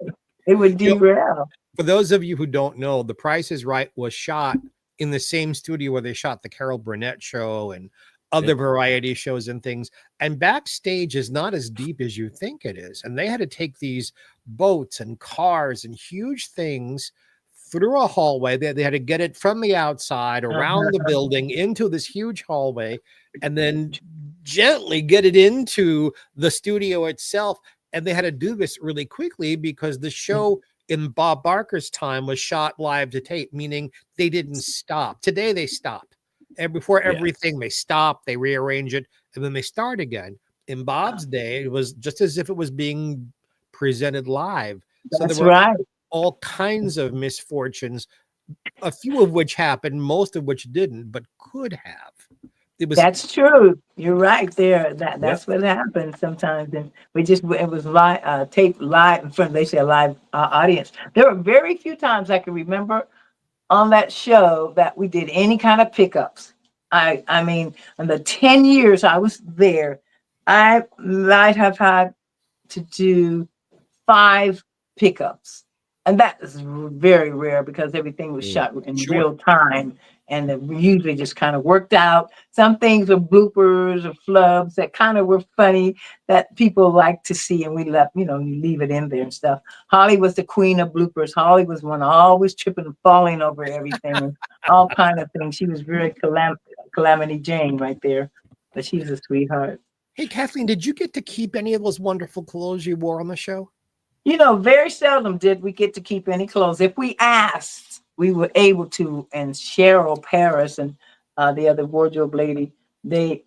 It would derail. For those of you who don't know, The Price is Right was shot in the same studio where they shot the Carol Burnett show and other variety shows and things. And backstage is not as deep as you think it is. And they had to take these boats and cars and huge things through a hallway. They had to get it from the outside around the building into this huge hallway and then gently get it into the studio itself. And they had to do this really quickly because the show in Bob Barker's time was shot live to tape, meaning they didn't stop. Today they stop. And before everything, they stop, they rearrange it, and then they start again. In Bob's day, it was just as if it was being presented live. So That's there were right. all kinds of misfortunes, a few of which happened, most of which didn't, but could have. That's true. You're right there. That's what happened sometimes. And it was live, taped live in front, they say a live audience. There were very few times I can remember on that show that we did any kind of pickups. I mean, in the 10 years I was there, I might have had to do 5 pickups. And that is very rare because everything was shot in real time. And it usually just kind of worked out. Some things were bloopers or flubs that kind of were funny that people like to see. And we left, you leave it in there and stuff. Holly was the queen of bloopers. Holly was one always tripping and falling over everything and all kind of things. She was very Calamity Jane right there. But she's a sweetheart. Hey, Kathleen, did you get to keep any of those wonderful clothes you wore on the show? Very seldom did we get to keep any clothes. If we asked, we were able to, and Cheryl Paris and the other wardrobe lady, they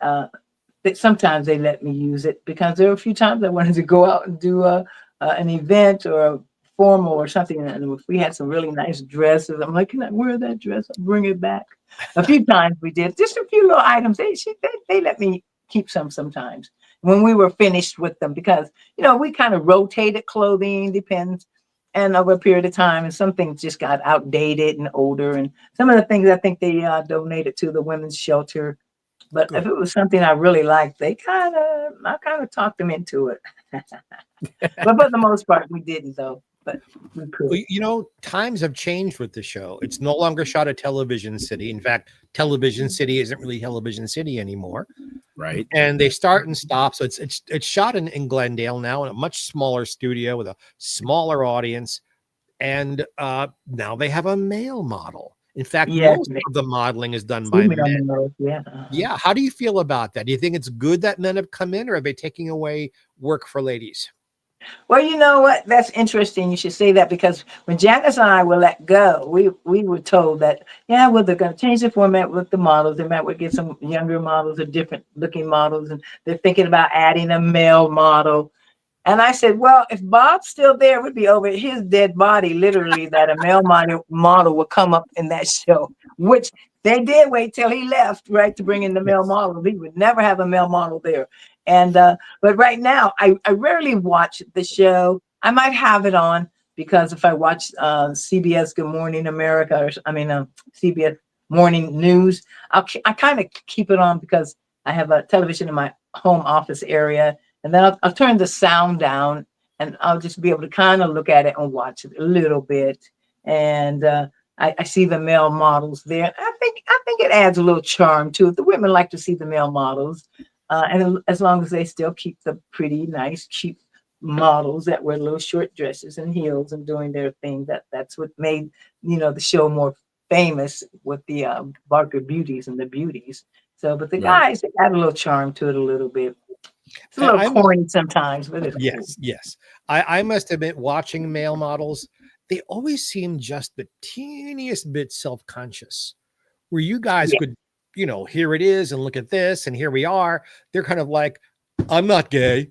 sometimes they let me use it because there were a few times I wanted to go out and do an event or a formal or something, and if we had some really nice dresses, I'm like, can I wear that dress? I'll bring it back. A few times we did just a few little items. They let me keep some sometimes when we were finished with them, because we kind of rotated clothing, depends, and over a period of time, and some things just got outdated and older, and some of the things I think they donated to the women's shelter. But if it was something I really liked, I kind of talked them into it. But for the most part, we didn't, though. But we could. Well, times have changed with the show. It's no longer shot at Television City. In fact, Television City isn't really Television City anymore. Right. And they start and stop. So it's shot in Glendale now in a much smaller studio with a smaller audience. And now they have a male model. In fact, most of the modeling is done by men. Yeah. How do you feel about that? Do you think it's good that men have come in, or are they taking away work for ladies? Well, you know what? That's interesting. You should say that, because when Janice and I were let go, we were told that, they're going to change the format with the models. They might get some younger models or different looking models, and they're thinking about adding a male model. And I said, well, if Bob's still there, it would be over his dead body, literally, that a male model would come up in that show, which they did wait till he left, right, to bring in the male model. He would never have a male model there. And but right now, I rarely watch the show. I might have it on, because if I watch CBS Good Morning America, or CBS Morning News, I kind of keep it on because I have a television in my home office area. And then I'll turn the sound down, and I'll just be able to kind of look at it and watch it a little bit. And I see the male models there. I think it adds a little charm to it. The women like to see the male models, and as long as they still keep the pretty, nice, cheap models that wear little short dresses and heels and doing their thing. That's what made the show more famous, with the Barker Beauties and the Beauties. So, but the guys, they add a little charm to it a little bit. It's a little corny sometimes, but it's cool. Yes. I must admit, watching male models, they always seem just the teeniest bit self-conscious, where you guys could, here it is, and look at this, and here we are. They're kind of like, I'm not gay.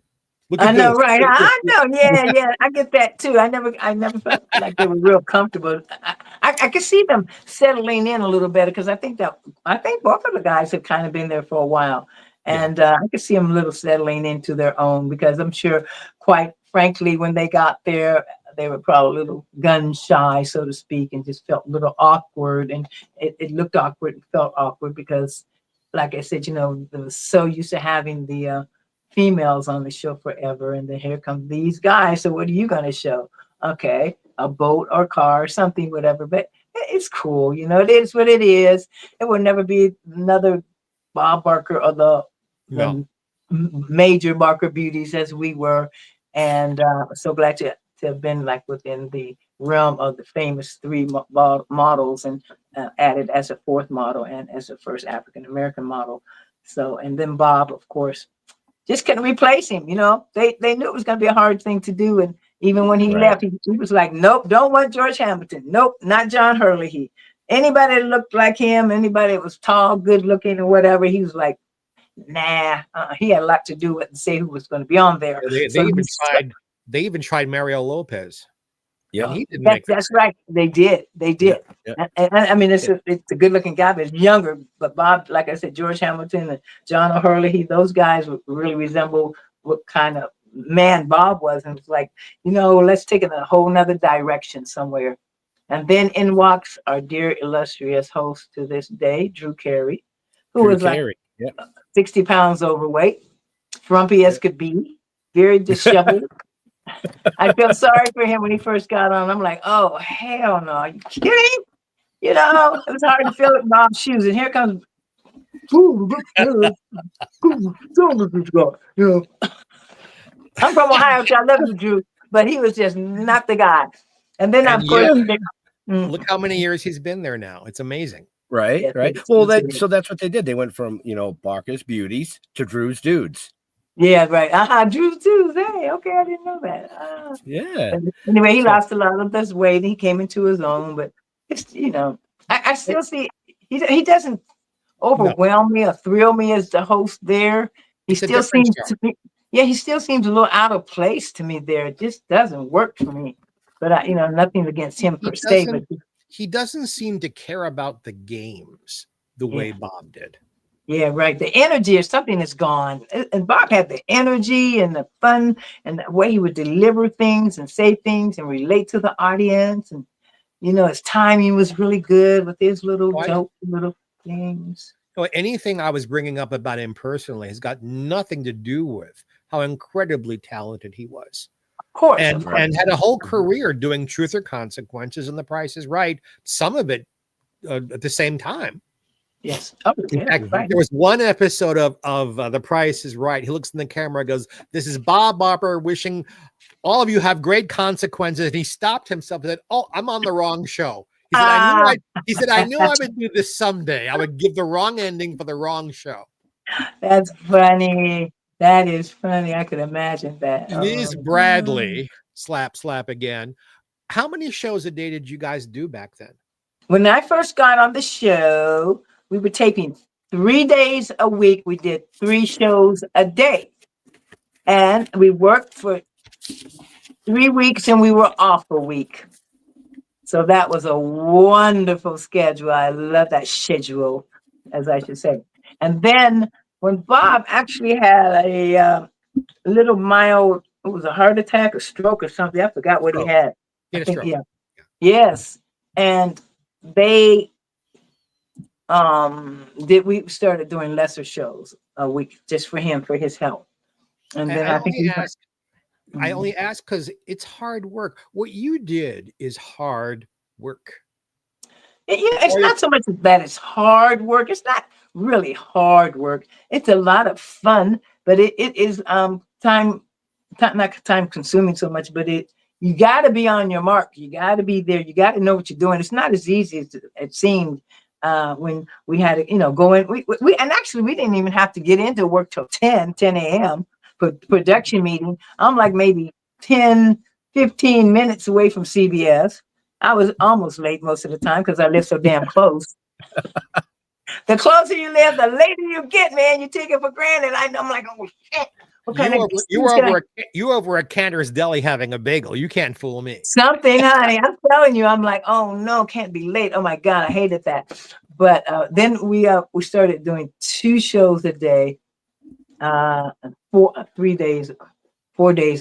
Look at I know, this. right? I know. Yeah. I get that too. I never felt like they were real comfortable. I could see them settling in a little better, because I think both of the guys have kind of been there for a while. And I could see them a little settling into their own, because I'm sure, quite frankly, when they got there, they were probably a little gun shy, so to speak, and just felt a little awkward. And it looked awkward and felt awkward because, like I said, they were so used to having the females on the show forever. And then here come these guys. So what are you going to show? Okay, a boat or car or something, whatever. But it's cool. It is what it is. It will never be another Bob Barker or the major Barker Beauties as we were. And so glad to have been within the realm of the famous three models, and added as a fourth model and as the first African-American model. So, and then Bob, of course, just couldn't replace him. They knew it was going to be a hard thing to do. And even when he left, he was like, nope, don't want George Hamilton. Nope, not John Hurley. Anybody that looked like him, anybody that was tall, good looking, or whatever, he was like, nah. He had a lot to do with and say who was going to be on there. They even tried Mario Lopez. Yeah, that's right. They did. Yeah. And I mean, it's a good looking guy, but it's younger. But Bob, like I said, George Hamilton and John O'Hurley, those guys really resemble what kind of man Bob was. And it's like, let's take it in a whole nother direction somewhere. And then in walks our dear illustrious host to this day, Drew Carey, who was 60 pounds overweight, frumpy as could be, very disheveled. I feel sorry for him when he first got on. I'm like, oh, hell no. Are you kidding? It was hard to fill Bob's shoes. And here comes, I'm from Ohio, so I love you, Drew. But he was just not the guy. And then, of course, look how many years he's been there now. It's amazing. Right. Well, so that's what they did. They went from, Barker's Beauties to Drew's Dudes. Yeah, right. Drew's Dudes. Hey, okay, I didn't know that. Yeah. Anyway, he lost a lot of this weight. He came into his own, but it's, I still see he doesn't overwhelm me or thrill me as the host there. He It's a still different seems show. to me, yeah, he still seems a little out of place to me there. It just doesn't work for me. But nothing against him He per se, but doesn't. He doesn't seem to care about the games the yeah. way Bob did. Yeah, right. The energy or something is gone. And Bob had the energy and the fun and the way he would deliver things and say things and relate to the audience. And, his timing was really good with his little jokes, little things. Anything I was bringing up about him personally has got nothing to do with how incredibly talented he was. Of course. And had a whole career doing Truth or Consequences and The Price is Right. Some of it at the same time. Yes. Oh, in fact, right. There was one episode of The Price is Right. He looks in the camera and goes, "This is Bob Barber wishing all of you have great consequences." And he stopped himself and said, "Oh, I'm on the wrong show." He said, I knew I would do this someday. I would give the wrong ending for the wrong show. That's funny. That is funny. I could imagine that. Ms. Bradley, slap again. How many shows a day did you guys do back then? When I first got on the show, we were taping 3 days a week. We did 3 shows a day. And we worked for 3 weeks and we were off a week. So that was a wonderful schedule. I love that schedule, as I should say. And then when Bob actually had a little mild, it was a heart attack or stroke or something. I forgot what he had. I think, yeah. Yes. And we started doing lesser shows a week just for him, for his health. And then I only ask because it's hard work. What you did is hard work. It's not so much that it's hard work. It's not really hard work. It's a lot of fun, but it is not time consuming so much, but you got to be on your mark. You got to be there. You got to know what you're doing. It's not as easy as it seemed when we had to, go in. We and actually we didn't even have to get into work till 10 a.m. for production meeting. I'm like maybe 10, 15 minutes away from CBS. I was almost late most of the time because I live so damn close. The closer you live, the later you get, man. You take it for granted. I'm like, oh shit. You over at Cantor's Deli having a bagel. You can't fool me. Something, honey. I'm telling you, I'm like, oh no, can't be late. Oh my God, I hated that. But then we started doing 2 shows a day, 4 days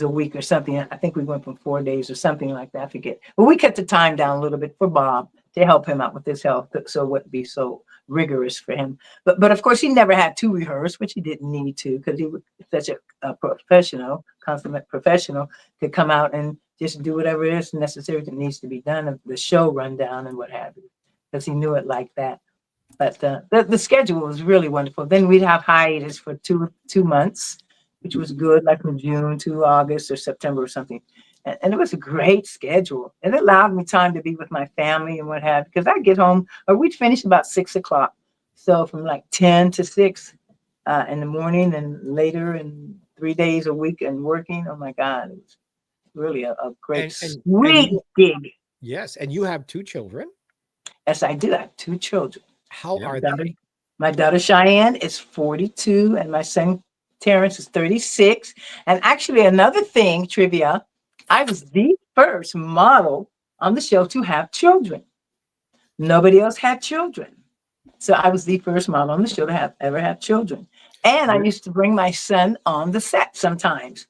a week or something. I think we went from 4 days or something like that. I forget. But we cut the time down a little bit for Bob to help him out with his health, so it wouldn't be so rigorous for him. But of course, he never had to rehearse, which he didn't need to, because he was such a professional, consummate professional, could come out and just do whatever it is necessary that needs to be done, and the show rundown and what have you, because he knew it like that. But the schedule was really wonderful. Then we'd have hiatus for two months, which was good, like from June to August or September or something. And it was a great schedule. It allowed me time to be with my family and what have you, because I'd get home, or we'd finish about 6 o'clock. So from like 10 to 6 in the morning and later, and 3 days a week and working. Oh my God, it was really a great, sweet gig. Yes, and you have 2 children. Yes, I do. I have 2 children. How are they? My daughter Cheyenne is 42, and my son Terrence is 36. And actually, another thing, trivia, I was the first model on the show to have children. Nobody else had children. So I was the first model on the show to ever have children. And I used to bring my son on the set sometimes.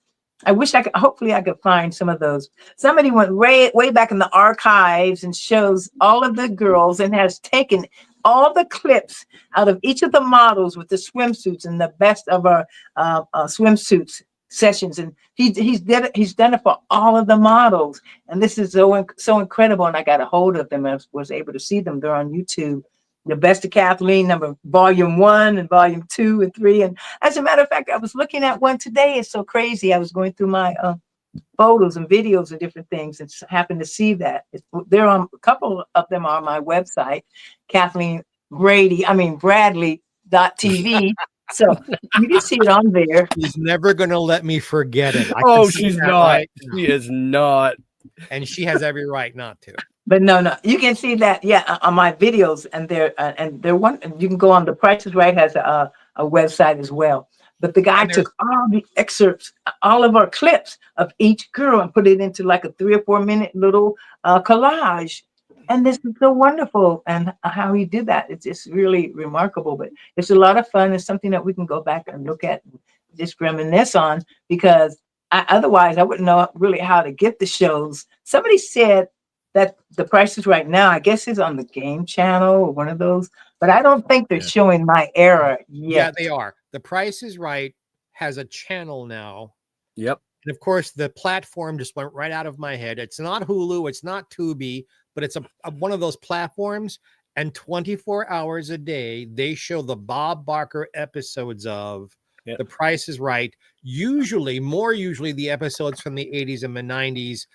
I wish hopefully I could find some of those. Somebody went way back in the archives and shows all of the girls and has taken all the clips out of each of the models with the swimsuits and the best of our swimsuits sessions. And he's done it for all of the models. And this is so incredible. And I got a hold of them. I was able to see them. They're on YouTube. The Best of Kathleen, volume 1 and volume 2 and 3. And as a matter of fact, I was looking at one today. It's so crazy. I was going through my photos and videos and different things, and happened to see that. They're on, a couple of them are on my website, Bradley.tv. So you can see it on there. She's never going to let me forget it. She's not. Right, she is not. And she has every right not to. But no, you can see that, on my videos, and they're one. You can go on The Price is Right has a website as well. But the guy And there's took all the excerpts, all of our clips of each girl, and put it into like a 3 or 4 minute little collage. And this is so wonderful, and how he did that, it's just really remarkable. But it's a lot of fun. It's something that we can go back and look at, and just reminisce on, because otherwise I wouldn't know really how to get the shows. Somebody said that The Price is Right now, I guess, is on the Game Channel or one of those, but I don't think they're showing my era yet. Yeah, they are. The Price is Right has a channel now. Yep. And of course, the platform just went right out of my head. It's not Hulu, it's not Tubi, but it's one of those platforms. And 24 hours a day, they show the Bob Barker episodes of The Price is Right. Usually the episodes from the 80s and the 90s.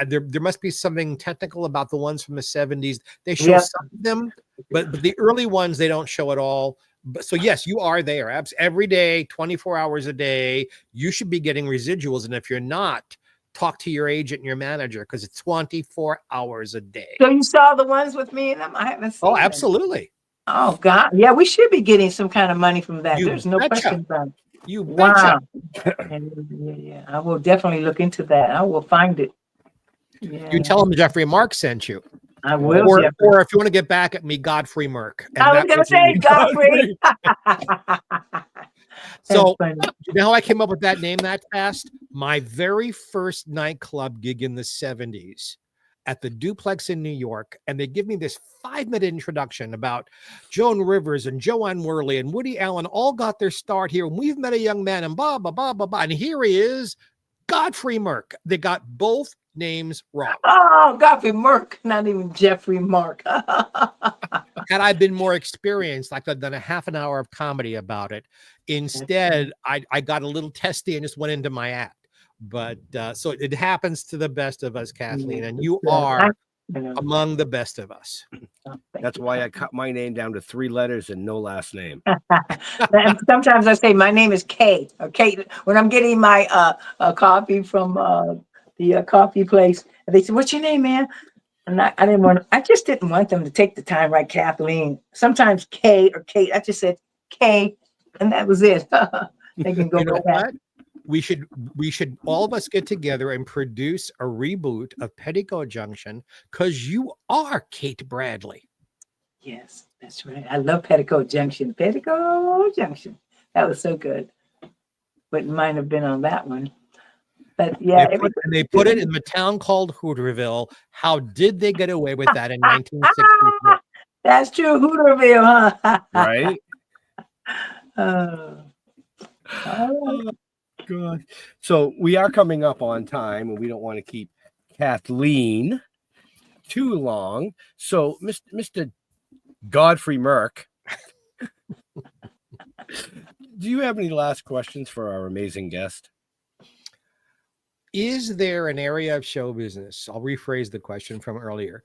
There must be something technical about the ones from the 70s. They show some of them, but the early ones they don't show at all. But so yes, you are there every day, 24 hours a day. You should be getting residuals, and if you're not, talk to your agent and your manager, because it's 24 hours a day. So you saw the ones with me in them? I haven't seen them. Absolutely. Oh God, yeah, we should be getting some kind of money from that. There's no question about it. You betcha. Yeah, I will definitely look into that. I will find it. Yeah. You tell them Jeffrey Mark sent you. I will. Or if you want to get back at me, Godfrey Merck. I was going to say Godfrey. So you know how I came up with that name that fast? My very first nightclub gig in the 70s at the Duplex in New York. And they give me this 5-minute introduction about Joan Rivers and Joanne Worley and Woody Allen all got their start here. And we've met a young man and blah, blah, blah, blah, blah. And here he is, Godfrey Merck. They got both names wrong. Oh, Godfrey Merck, not even Jeffrey Mark. Had I been more experienced, I could have done a half an hour of comedy about it. Instead, I got a little testy and just went into my act. But so it happens to the best of us, Kathleen, and you are among the best of us. That's why I cut my name down to 3 letters and no last name. And sometimes I say my name is Kay or Kate when I'm getting my coffee from the coffee place, and they said, "What's your name, man?" And I just didn't want them to take the time, right, Kathleen. Sometimes Kay or Kate. I just said Kay, and that was it. They can go back. What? We should all of us get together and produce a reboot of Petticoat Junction, because you are Kate Bradley. Yes, that's right. I love Petticoat Junction. Petticoat Junction. That was so good. Wouldn't mind have been on that one. But yeah, they put it in the town called Hooterville. How did they get away with that in 1964? That's true, Hooterville, huh? Right? Oh, God. So we are coming up on time, and we don't want to keep Kathleen too long. So, Mr. Godfrey Merck, do you have any last questions for our amazing guest? Is there an area of show business? I'll rephrase the question from earlier.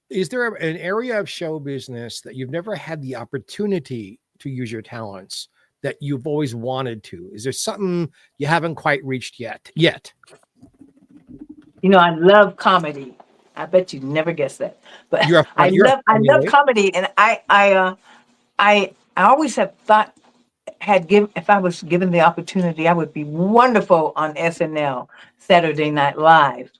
Is there an area of show business that you've never had the opportunity to use your talents, that you've always wanted to? Is there something you haven't quite reached yet? You know, I love comedy. I bet you'd never guess that. But I love comedy, and I always have thought if I was given the opportunity, I would be wonderful on SNL, Saturday Night Live,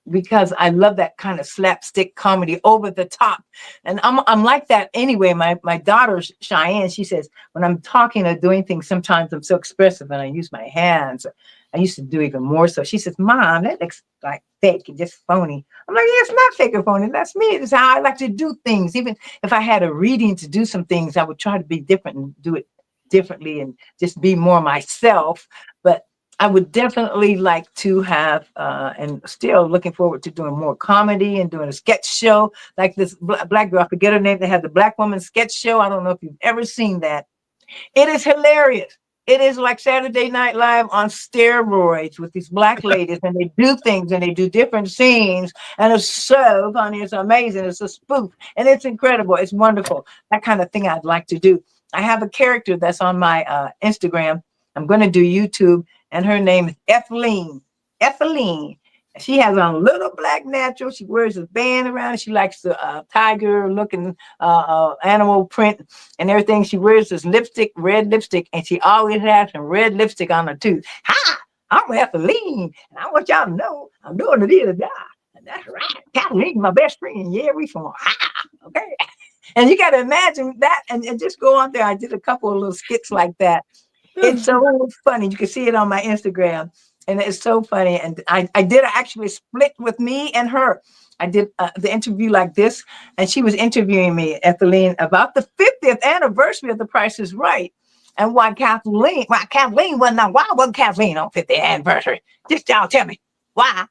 because I love that kind of slapstick comedy, over the top. And I'm like that anyway. My daughter Cheyenne, she says when I'm talking or doing things, sometimes I'm so expressive and I use my hands. I used to do even more so. She says, "Mom, that looks like fake and just phony." I'm like, "Yeah, it's not fake or phony. That's me. It's how I like to do things. Even if I had a reading to do some things, I would try to be different and do it differently and just be more myself." But I would definitely like to have, and still looking forward to doing more comedy and doing a sketch show like this black girl. I forget her name. They have the Black Woman Sketch Show. I don't know if you've ever seen that. It is hilarious. It is like Saturday Night Live on steroids with these black ladies, and they do things and they do different scenes, and it's so funny. It's amazing. It's a spoof, and it's incredible. It's wonderful. That kind of thing I'd like to do. I have a character that's on my Instagram. I'm going to do YouTube, and her name is Kathleen. She has on a little black natural. She wears a band around it. She likes the tiger looking animal print and everything. She wears this lipstick, red lipstick, and she always has some red lipstick on her tooth. Hi, I'm Kathleen, and I want y'all to know I'm doing it here to die. And that's right. Kathleen, my best friend. Yeah, we from Ohio. Okay. And you got to imagine that and just go on there. I did a couple of little skits like that. It's so funny. You can see it on my Instagram. And it's so funny. And I did actually split with me and her. I did the interview like this. And she was interviewing me, Kathleen, about the 50th anniversary of The Price is Right. And why Kathleen wasn't Kathleen on 50th anniversary? Just y'all tell me. Why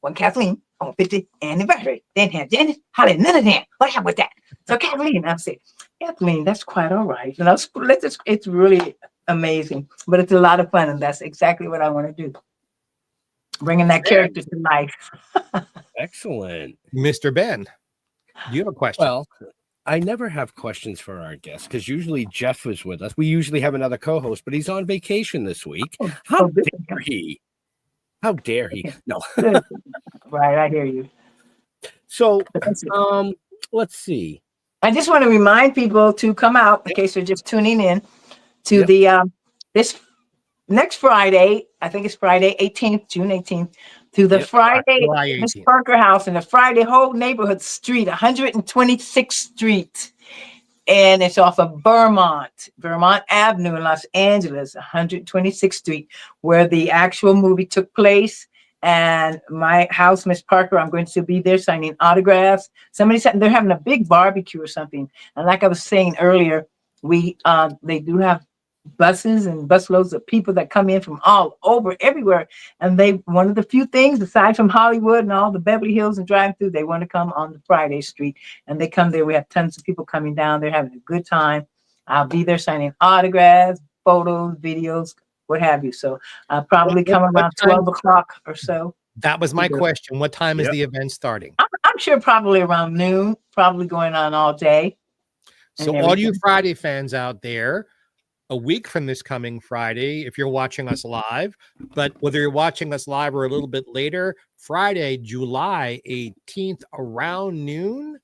wasn't Kathleen on 50th anniversary? Didn't have Janet, Holly, none of them. What happened with that? So Kathleen, I said, Kathleen, that's quite all right. You know, it's really amazing. But it's a lot of fun. And that's exactly what I want to do. Bringing that character to life. Excellent. Mr. Ben, you have a question? Well, I never have questions for our guests because usually Jeff is with us. We usually have another co-host, but he's on vacation this week. How dare he? How dare he? No. Right, I hear you. So, let's see. I just want to remind people to come out in case they're just tuning in to the this next Friday. I think it's Friday 18th, June 18th, to the Friday Miss Parker House in the Friday whole neighborhood street, 126th Street. And it's off of Vermont Avenue in Los Angeles, 126th Street, where the actual movie took place. And my house, Miss Parker, I'm going to be there signing autographs. Somebody said they're having a big barbecue or something. And like I was saying earlier, they do have buses and busloads of people that come in from all over, everywhere. And one of the few things, aside from Hollywood and all the Beverly Hills and driving through, they want to come on the Friday street. And they come there. We have tons of people coming down. They're having a good time. I'll be there signing autographs, photos, videos, what have you. So I'll probably come around 12 o'clock or so. That was my question. What time is the event starting? I'm sure probably around noon, probably going on all day. So all you Friday fans out there, a week from this coming Friday, if you're watching us live, but whether you're watching us live or a little bit later, Friday, July 18th, around noon,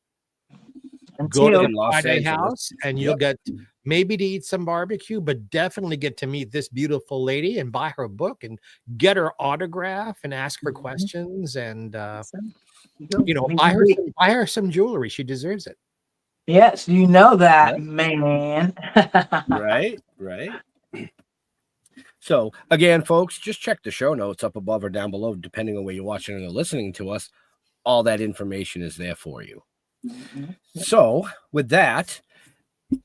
go to the Friday house and you'll get maybe to eat some barbecue, but definitely get to meet this beautiful lady and buy her book and get her autograph and ask her questions and, buy her some jewelry. She deserves it. Yes, you know that, man. Right. So again, folks, just check the show notes up above or down below, depending on where you're watching or listening to us. All that information is there for you. So with that,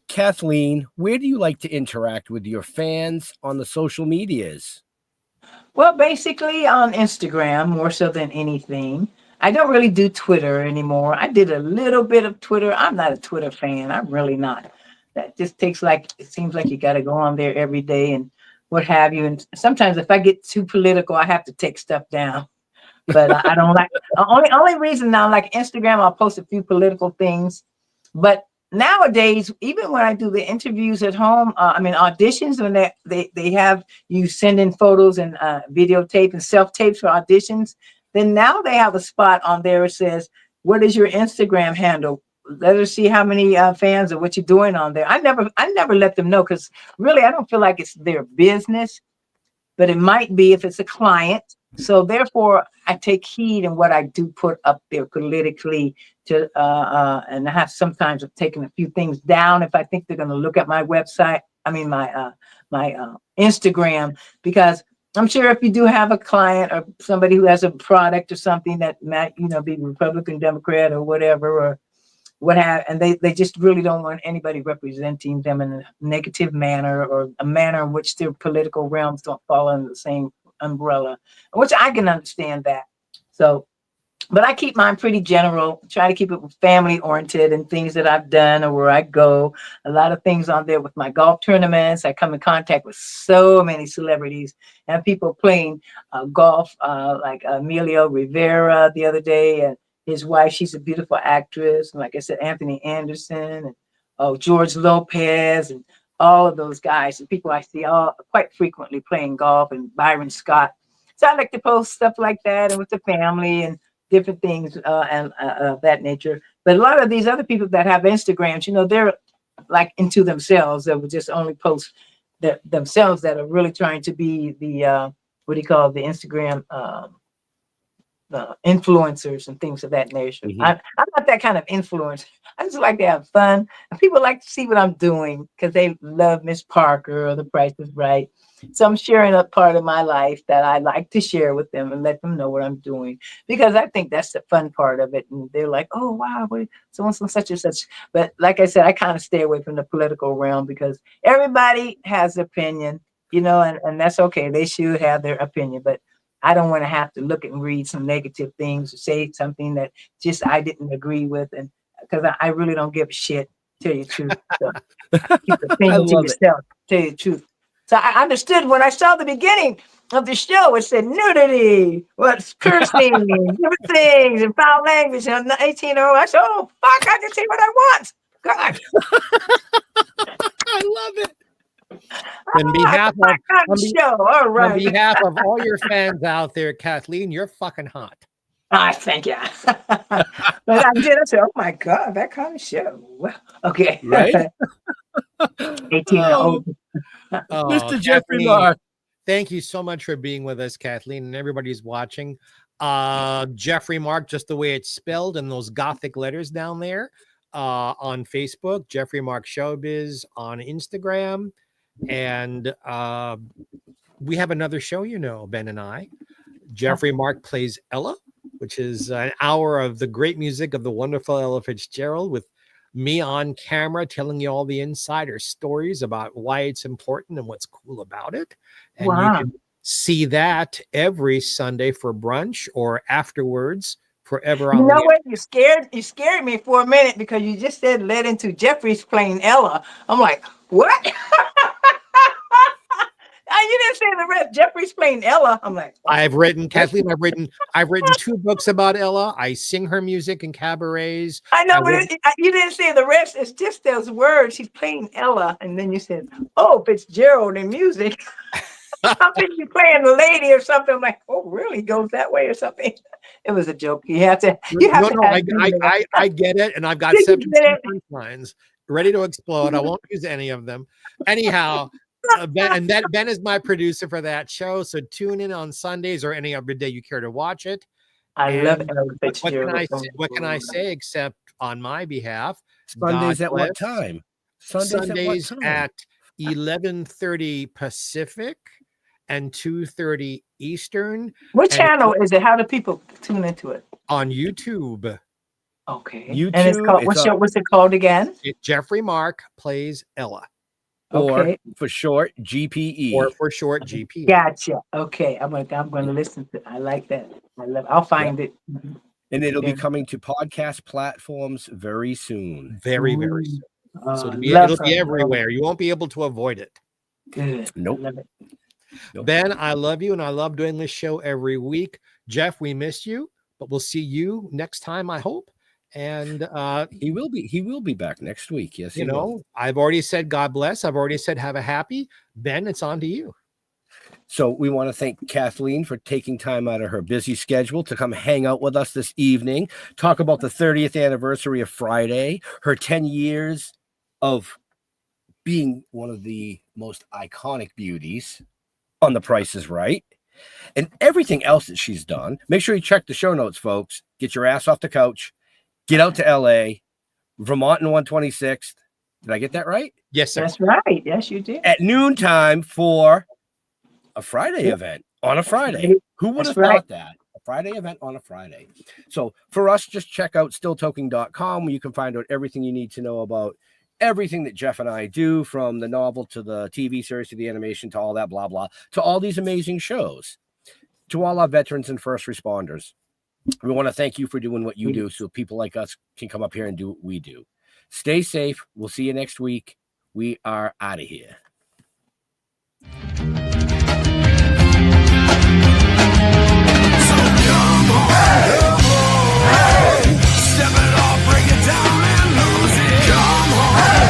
Kathleen, where do you like to interact with your fans on the social medias? Well, basically on Instagram, more so than anything. I don't really do Twitter anymore. I did a little bit of Twitter. I'm not a Twitter fan. I'm really not. That just takes it seems like you got to go on there every day and what have you. And sometimes if I get too political, I have to take stuff down. But I don't like, only reason now, like Instagram, I'll post a few political things. But nowadays, even when I do the interviews at home, auditions, when they have you send in photos and videotape and self-tapes for auditions, then now they have a spot on there that says, what is your Instagram handle? Let us see how many fans or what you're doing on there. I never let them know because really I don't feel like it's their business, but it might be if it's a client. So therefore I take heed in what I do put up there politically and I have sometimes I've taken a few things down if I think they're going to look at my website. My Instagram, because I'm sure if you do have a client or somebody who has a product or something that might, be Republican, Democrat or whatever, or what have, and they just really don't want anybody representing them in a negative manner or a manner in which their political realms don't fall under the same umbrella, which I can understand that. So, but I keep mine pretty general, try to keep it family oriented and things that I've done or where I go. A lot of things on there with my golf tournaments. I come in contact with so many celebrities and people playing golf, like Emilio Rivera the other day and his wife. She's a beautiful actress. And like I said, Anthony Anderson and George Lopez and all of those guys and people I see all quite frequently playing golf, and Byron Scott. So I like to post stuff like that and with the family and different things and of that nature. But a lot of these other people that have Instagrams, they're like into themselves. That would just only post themselves that are really trying to be the what do you call it, the Instagram influencers and things of that nature. Mhm. I'm not that kind of influencer. I just like to have fun. And people like to see what I'm doing because they love Miss Parker or The Price is Right. So I'm sharing a part of my life that I like to share with them and let them know what I'm doing because I think that's the fun part of it. And they're like, oh, wow, so and such and such. But like I said, I kind of stay away from the political realm because everybody has opinion, and that's okay. They should have their opinion. But I don't want to have to look and read some negative things or say something that just I didn't agree with. And because I really don't give a shit, tell you the truth. So, keep the opinion to yourself, tell you the truth. So I understood when I saw the beginning of the show, it said nudity, what's cursing, different things, and foul language, and 18-year-old. I said, oh, fuck, I can say what I want. God. I love it. On behalf All right. on behalf of all your fans out there, Kathleen, you're fucking hot. Thank you. But I said, oh my God, that kind of show. Well, okay. Right? 18-year-old. Mr. Jeffrey Kathleen, Mark. thank you so much for being with us, Kathleen, and everybody's watching. Jeffrey Mark, just the way it's spelled in those Gothic letters down there on Facebook, Jeffrey Mark Showbiz on Instagram. And we have another show, Ben and I. Jeffrey Mark Plays Ella, which is an hour of the great music of the wonderful Ella Fitzgerald with me on camera telling you all the insider stories about why it's important and what's cool about it. And you can see that every Sunday for brunch or afterwards forever on. You know what? You scared me for a minute because you just said led into Jeffrey's Playing Ella. I'm like, what? You didn't say the rest. Jeffrey's Playing Ella. I'm like, I've written 2 books about Ella. I sing her music in cabarets. I know, but you didn't say the rest. It's just those words. She's playing Ella, and then you said, "Oh, Fitzgerald in music." I'm thinking you're playing the lady or something. I'm like, "Oh, really? Goes that way or something?" It was a joke. You have to. I get it, and I've got 17 punchlines ready to explode. I won't use any of them. Anyhow. Ben is my producer for that show. So tune in on Sundays or any other day you care to watch it. I love it. What can I say except on my behalf? Sundays at what time? Sundays at 11:30 Pacific and 2:30 Eastern. What channel is it? How do people tune into it? On YouTube. Okay. YouTube. And it's called what's it called again? Jeffrey Mark Plays Ella. Or for short, GPE. Or for short, GPE. Gotcha. Okay, I'm gonna listen to it. I like that. I'll find it. And it'll be coming to podcast platforms very soon. Very, very soon. So it'll be everywhere. You won't be able to avoid it. Good. Nope. Love it. Ben, I love you, and I love doing this show every week. Jeff, we miss you, but we'll see you next time, I hope. And he will be back next week. Yes, I've already said God bless. I've already said have a happy. Ben, it's on to you. So we want to thank Kathleen for taking time out of her busy schedule to come hang out with us this evening, talk about the 30th anniversary of Friday, her 10 years of being one of the most iconic beauties on The Price is Right, and everything else that she's done. Make sure you check the show notes, folks. Get your ass off the couch. Get out to LA, Vermont and 126th. Did I get that right? Yes, sir. That's right. Yes, you did. At noontime for a Friday event on a Friday. Who would have thought that? A Friday event on a Friday. So for us, just check out stilltoking.com where you can find out everything you need to know about everything that Jeff and I do, from the novel to the TV series to the animation to all that blah, blah, to all these amazing shows. To all our veterans and first responders, we want to thank you for doing what you do so people like us can come up here and do what we do. Stay safe. We'll see you next week. We are out of here. Step it off, break it down and lose it. Come on.